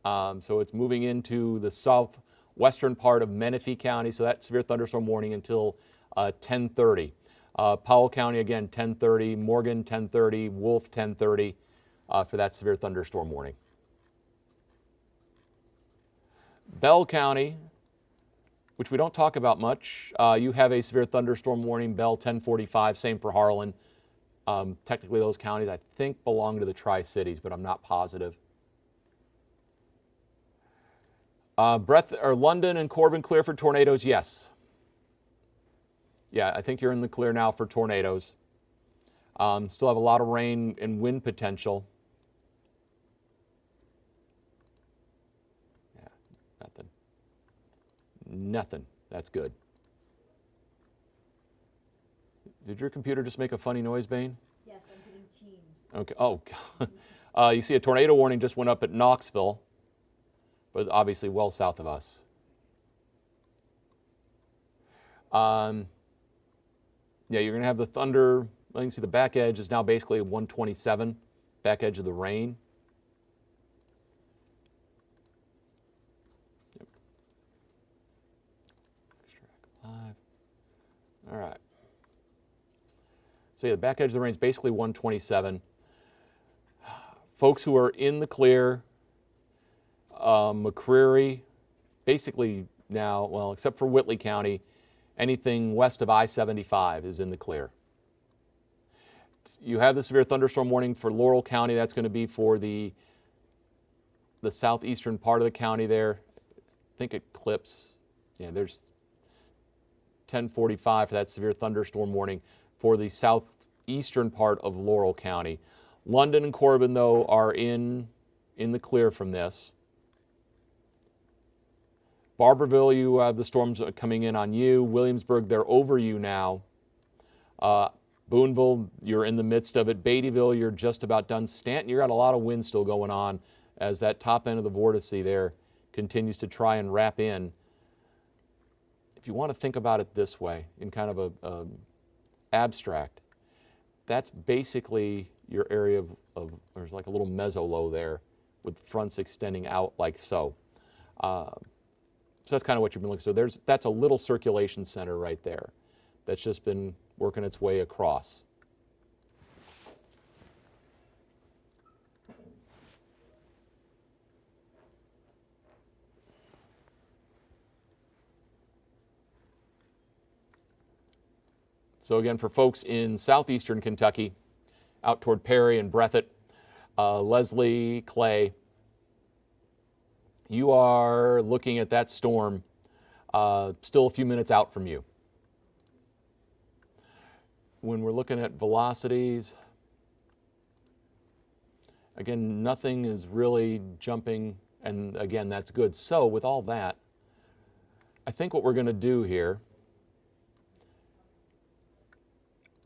So it's moving into the southwestern part of Menifee County. So that severe thunderstorm warning until 10:30. Powell County, again, 10:30. Morgan, 10:30. Wolf, 10:30 for that severe thunderstorm warning. Bell County, which we don't talk about much, you have a severe thunderstorm warning, Bell 10:45, same for Harlan. Technically those counties I think belong to the Tri-Cities, but I'm not positive. London and Corbin clear for tornadoes, yes. Yeah, I think you're in the clear now for tornadoes. Still have a lot of rain and wind potential. Yeah, nothing. Nothing. That's good. Did your computer just make a funny noise, Bain? Yes, I'm getting teamed. Okay. Oh, God. You see a tornado warning just went up at Knoxville, but obviously well south of us. Yeah, you're going to have the thunder. You can see the back edge is now basically 127, back edge of the rain. Yep. Extract live. All right. So yeah, the back edge of the rain is basically 127. Folks who are in the clear, McCreary, basically now, well, except for Whitley County, anything west of I-75 is in the clear. You have the severe thunderstorm warning for Laurel County. That's going to be for the southeastern part of the county there. I think it clips. Yeah, there's 10:45 for that severe thunderstorm warning for the southeastern part of Laurel County. London and Corbin, though, are in the clear from this. Barberville, you have the storms coming in on you. Williamsburg, they're over you now. Boonville, you're in the midst of it. Beattyville, you're just about done. Stanton, you got a lot of wind still going on as that top end of the vortice there continues to try and wrap in. If you want to think about it this way, in kind of a abstract, that's basically your area of there's like a little meso-low there with fronts extending out like so. So that's kind of what you've been looking. So that's a little circulation center right there that's just been working its way across. So again, for folks in southeastern Kentucky, out toward Perry and Breathitt, Leslie, Clay, you are looking at that storm still a few minutes out from you. When we're looking at velocities, again, nothing is really jumping, and again, that's good. So with all that, I think what we're going to do here,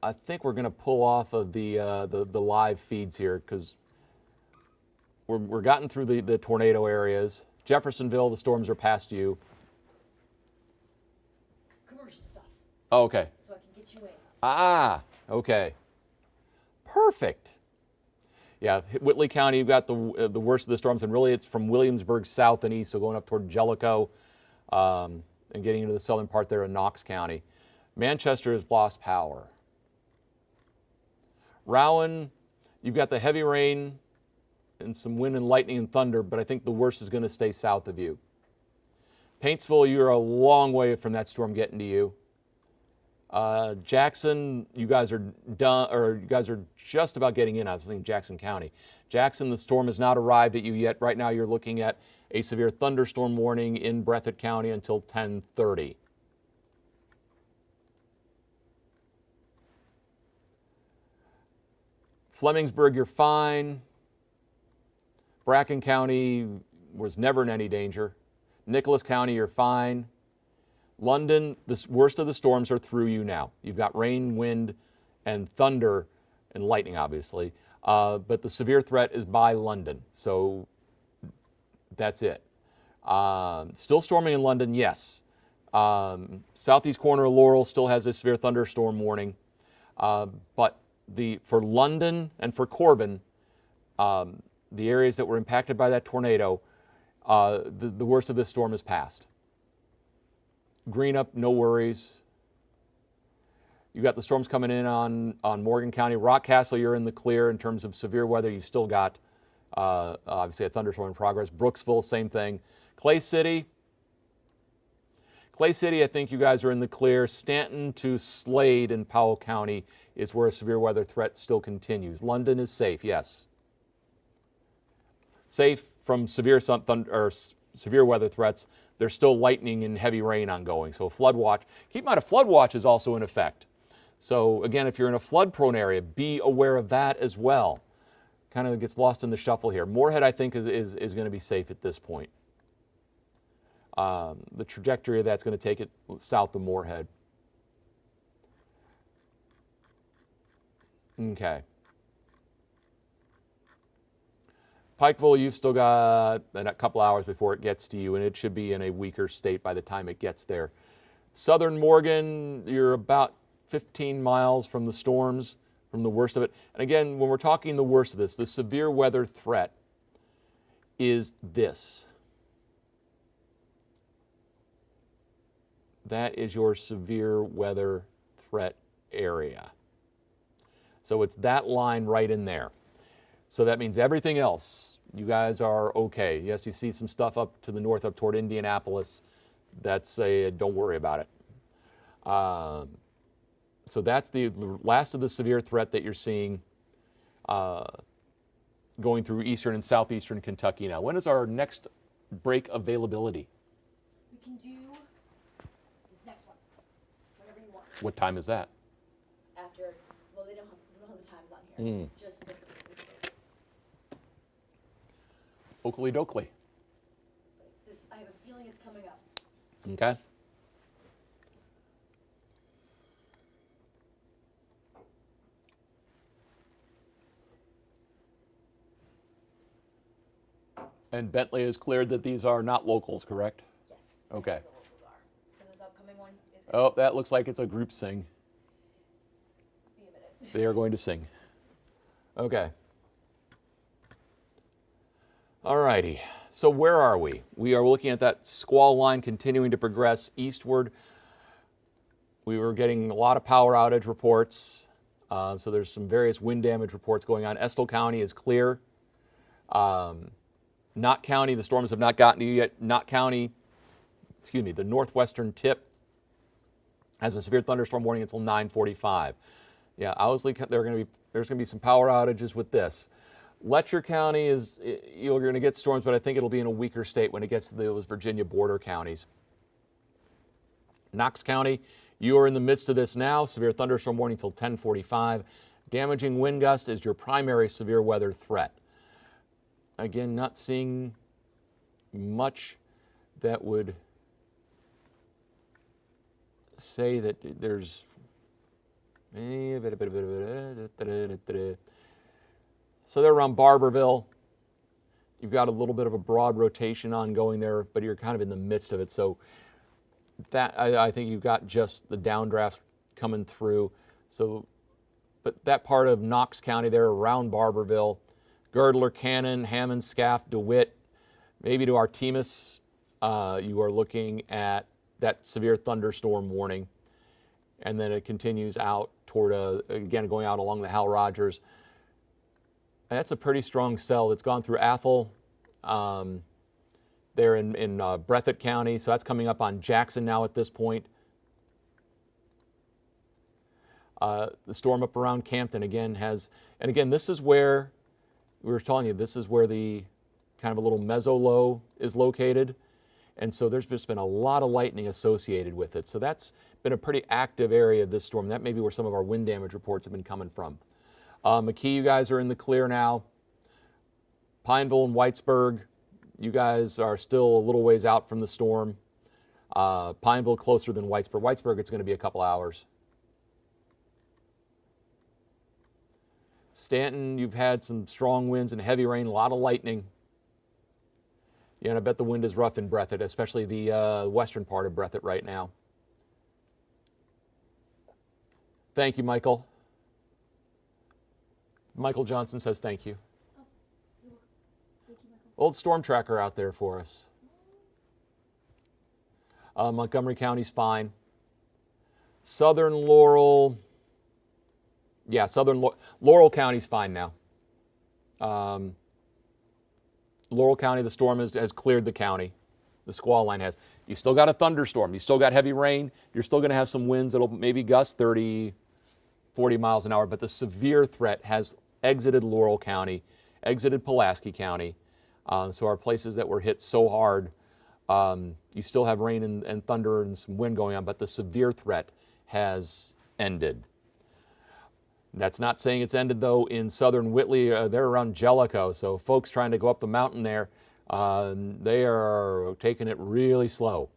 I think we're going to pull off of the live feeds here, because we're gotten through the tornado areas. Jeffersonville, the storms are past you. Commercial stuff, Oh, okay. so I can get you in. Ah, okay. Perfect. Yeah, Whitley County, you've got the worst of the storms, and really it's from Williamsburg south and east, so going up toward Jellicoe and getting into the southern part there in Knox County. Manchester has lost power. Rowan, you've got the heavy rain and some wind and lightning and thunder, but I think the worst is going to stay south of you. Paintsville, you're a long way from that storm getting to you. Jackson, you guys are done, or you guys are just about getting in. I was thinking Jackson County. Jackson, the storm has not arrived at you yet. Right now, you're looking at a severe thunderstorm warning in Breathitt County until 10:30. Flemingsburg, you're fine. Bracken County was never in any danger. Nicholas County, you're fine. London, the worst of the storms are through you now. You've got rain, wind, and thunder, and lightning, obviously. But the severe threat is by London, so that's it. Still storming in London, yes. Southeast corner of Laurel still has a severe thunderstorm warning. But for London and for Corbin, the areas that were impacted by that tornado, the worst of this storm is past. Greenup, no worries. You got the storms coming in on Morgan County. Rockcastle, you're in the clear in terms of severe weather. You've still got, obviously, a thunderstorm in progress. Brooksville, same thing. Clay City, I think you guys are in the clear. Stanton to Slade in Powell County is where a severe weather threat still continues. London is safe, yes. Safe from severe weather threats. There's still lightning and heavy rain ongoing. So flood watch. Keep in mind, a flood watch is also in effect. So again, if you're in a flood-prone area, be aware of that as well. Kind of gets lost in the shuffle here. Moorhead, I think, is going to be safe at this point. The trajectory of that's going to take it south of Moorhead. Okay. Pikeville, you've still got a couple hours before it gets to you, and it should be in a weaker state by the time it gets there. Southern Morgan, you're about 15 miles from the storms, from the worst of it. And again, when we're talking the worst of this, the severe weather threat is this. That is your severe weather threat area. So it's that line right in there. So that means everything else, you guys are okay. Yes, you see some stuff up to the north, up toward Indianapolis. That's don't worry about it. So that's the last of the severe threat that you're seeing going through eastern and southeastern Kentucky now. When is our next break availability? We can do this next one, whenever you want. What time is that? After, well, we don't have the times on here. Just with the dates. Oakley Dokley. This, I have a feeling it's coming up. Okay. And Bentley has cleared that these are not locals, correct? Yes. Okay. The locals are. So this upcoming one is. Oh, that looks like it's a group sing. Be a minute. They are going to sing. Okay. All righty. So where are we? We are looking at that squall line continuing to progress eastward. We were getting a lot of power outage reports. So there's some various wind damage reports going on. Estill County is clear. Knott County, the storms have not gotten to you yet. Knott County, the northwestern tip has a severe thunderstorm warning until 9:45. Yeah, Owsley, there's going to be some power outages with this. Letcher County you're going to get storms, but I think it'll be in a weaker state when it gets to those Virginia border counties. Knox County, you are in the midst of this now. Severe thunderstorm warning until 10:45. Damaging wind gust is your primary severe weather threat. Again, not seeing much that would say that there's so they're around Barberville. You've got a little bit of a broad rotation ongoing there, but you're kind of in the midst of it. So that I think you've got just the downdraft coming through. So, but that part of Knox County there around Barberville, Girdler, Cannon, Hammond, Scaff, DeWitt, maybe to Artemis, you are looking at that severe thunderstorm warning. And then it continues out toward, again, going out along the Hal Rogers. And that's a pretty strong cell. It's gone through Athol, there in Breathitt County. So that's coming up on Jackson now at this point. The storm up around Campton again has, and again, this is where, we were telling you, this is where the kind of a little meso-low is located. And so there's just been a lot of lightning associated with it. So that's been a pretty active area of this storm. That may be where some of our wind damage reports have been coming from. McKee, you guys are in the clear now. Pineville and Whitesburg, you guys are still a little ways out from the storm. Pineville closer than Whitesburg. Whitesburg, it's going to be a couple hours. Stanton, you've had some strong winds and heavy rain, a lot of lightning. Yeah, and I bet the wind is rough in Breathitt, especially the western part of Breathitt right now. Thank you, Michael. Michael Johnson says thank you. Oh, you're welcome. Thank you, Michael. Old storm tracker out there for us. Montgomery County's fine. Southern Laurel, yeah, Laurel County's fine now. Laurel County, the storm has cleared the county. The squall line has. You still got a thunderstorm. You still got heavy rain. You're still going to have some winds that'll maybe gust 30, 40 miles an hour. But the severe threat has exited Laurel County, exited Pulaski County. So our places that were hit so hard, you still have rain and thunder and some wind going on, but the severe threat has ended. That's not saying it's ended, though, in southern Whitley. They're around Jellicoe, so folks trying to go up the mountain there, they are taking it really slow.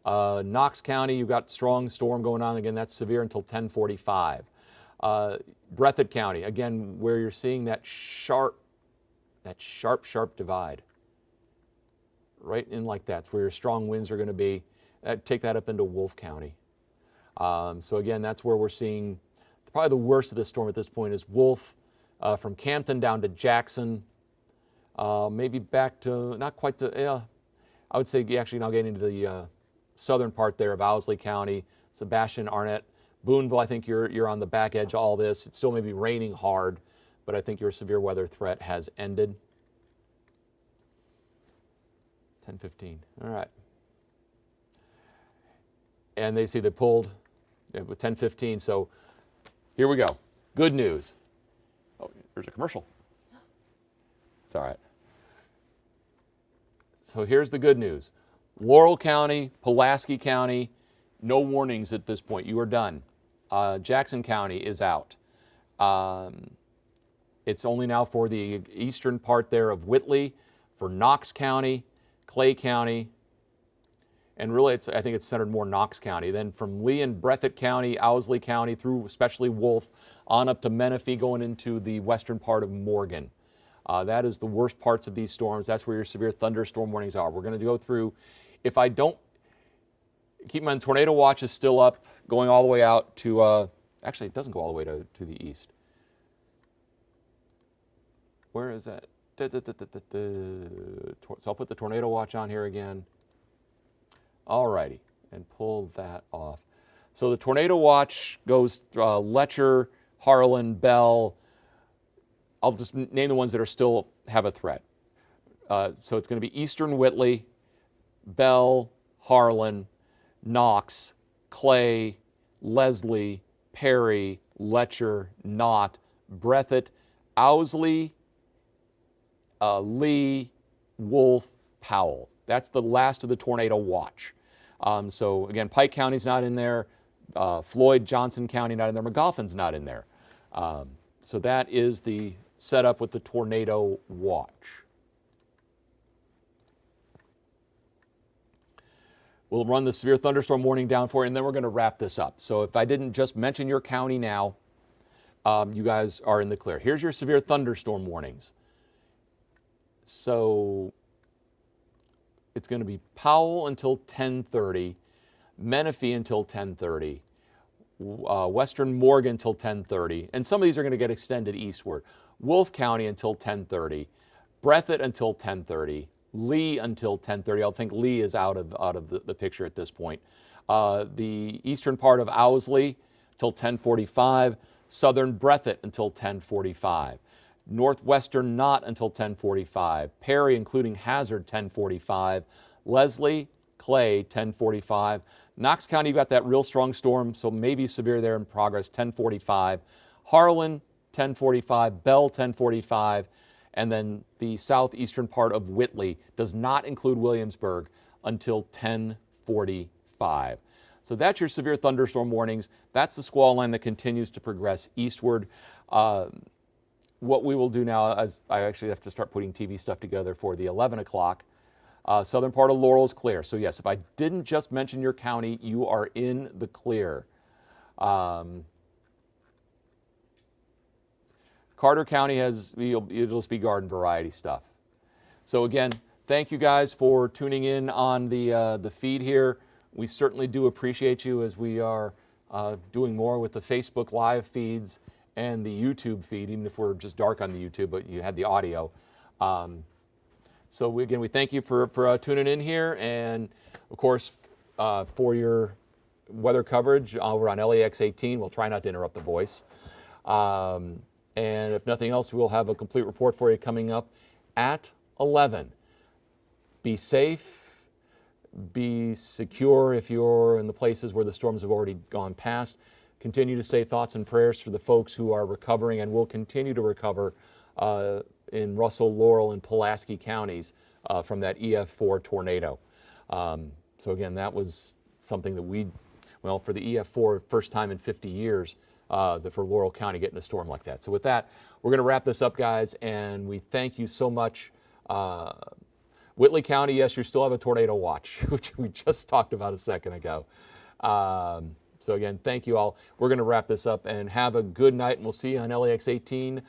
Knox County, you've got strong storm going on. Again, that's severe until 10:45. Breathitt County, again, where you're seeing that sharp divide. Right in like that's where your strong winds are going to be. Take that up into Wolfe County. So again, that's where we're seeing probably the worst of this storm at this point is Wolfe, from Campton down to Jackson, maybe back to, not quite to, I would say actually now getting into the southern part there of Owsley County, Sebastian, Arnett. Boonville, I think you're on the back edge of all this. It still may be raining hard, but I think your severe weather threat has ended. 10:15, all right. And they see they pulled with 10:15, so here we go. Good news. Oh, there's a commercial. It's all right. So here's the good news. Laurel County, Pulaski County, no warnings at this point. You are done. Jackson County is out. It's only now for the eastern part there of Whitley, for Knox County, Clay County, and really I think it's centered more Knox County. Then from Lee and Breathitt County, Owsley County, through especially Wolfe, on up to Menifee, going into the western part of Morgan. That is the worst parts of these storms. That's where your severe thunderstorm warnings are. We're going to go through. If I don't keep in mind, tornado watch is still up, going all the way out to, actually it doesn't go all the way to the east. Where is that? So I'll put the tornado watch on here again. All righty, and pull that off. So the tornado watch goes Letcher, Harlan, Bell. I'll just name the ones that are still have a threat. So it's going to be Eastern Whitley, Bell, Harlan, Knox, Clay, Leslie, Perry, Letcher, Knott, Breathitt, Owsley, Lee, Wolfe, Powell. That's the last of the tornado watch. So again, Pike County's not in there. Floyd, Johnson County not in there. McGoffin's not in there. So that is the setup with the tornado watch. We'll run the severe thunderstorm warning down for you, and then we're going to wrap this up. So if I didn't just mention your county now, you guys are in the clear. Here's your severe thunderstorm warnings. So it's going to be Powell until 10:30, Menifee until 10:30, Western Morgan until 10:30, and some of these are going to get extended eastward. Wolfe County until 10:30, Breathitt until 10:30, Lee until 10:30. I think Lee is out of the picture at this point. The eastern part of Owsley till 10:45, southern Breathitt until 10:45, northwestern Knott until 10:45, Perry including Hazard 10:45, Leslie, Clay 10:45, Knox County got that real strong storm, so maybe severe there in progress 10:45, Harlan 10:45, Bell 10:45, and then the southeastern part of Whitley does not include Williamsburg until 10:45. So that's your severe thunderstorm warnings. That's the squall line that continues to progress eastward. What we will do now is I actually have to start putting TV stuff together for the 11 o'clock. Southern part of Laurel is clear. So yes, if I didn't just mention your county, you are in the clear. Carter County it'll just be garden variety stuff. So again, thank you guys for tuning in on the feed here. We certainly do appreciate you as we are doing more with the Facebook Live feeds and the YouTube feed, even if we're just dark on the YouTube, but you had the audio. So we thank you for tuning in here, and of course for your weather coverage over on LAX 18. We'll try not to interrupt the voice. And if nothing else, we'll have a complete report for you coming up at 11. Be safe, be secure if you're in the places where the storms have already gone past. Continue to say thoughts and prayers for the folks who are recovering and will continue to recover in Russell, Laurel, and Pulaski counties from that EF4 tornado. So again, that was something that for the EF4, first time in 50 years for Laurel County getting a storm like that. So with that, we're going to wrap this up, guys, and we thank you so much. Whitley County, yes, you still have a tornado watch, which we just talked about a second ago. So again, thank you all. We're going to wrap this up and have a good night, and we'll see you on LAX 18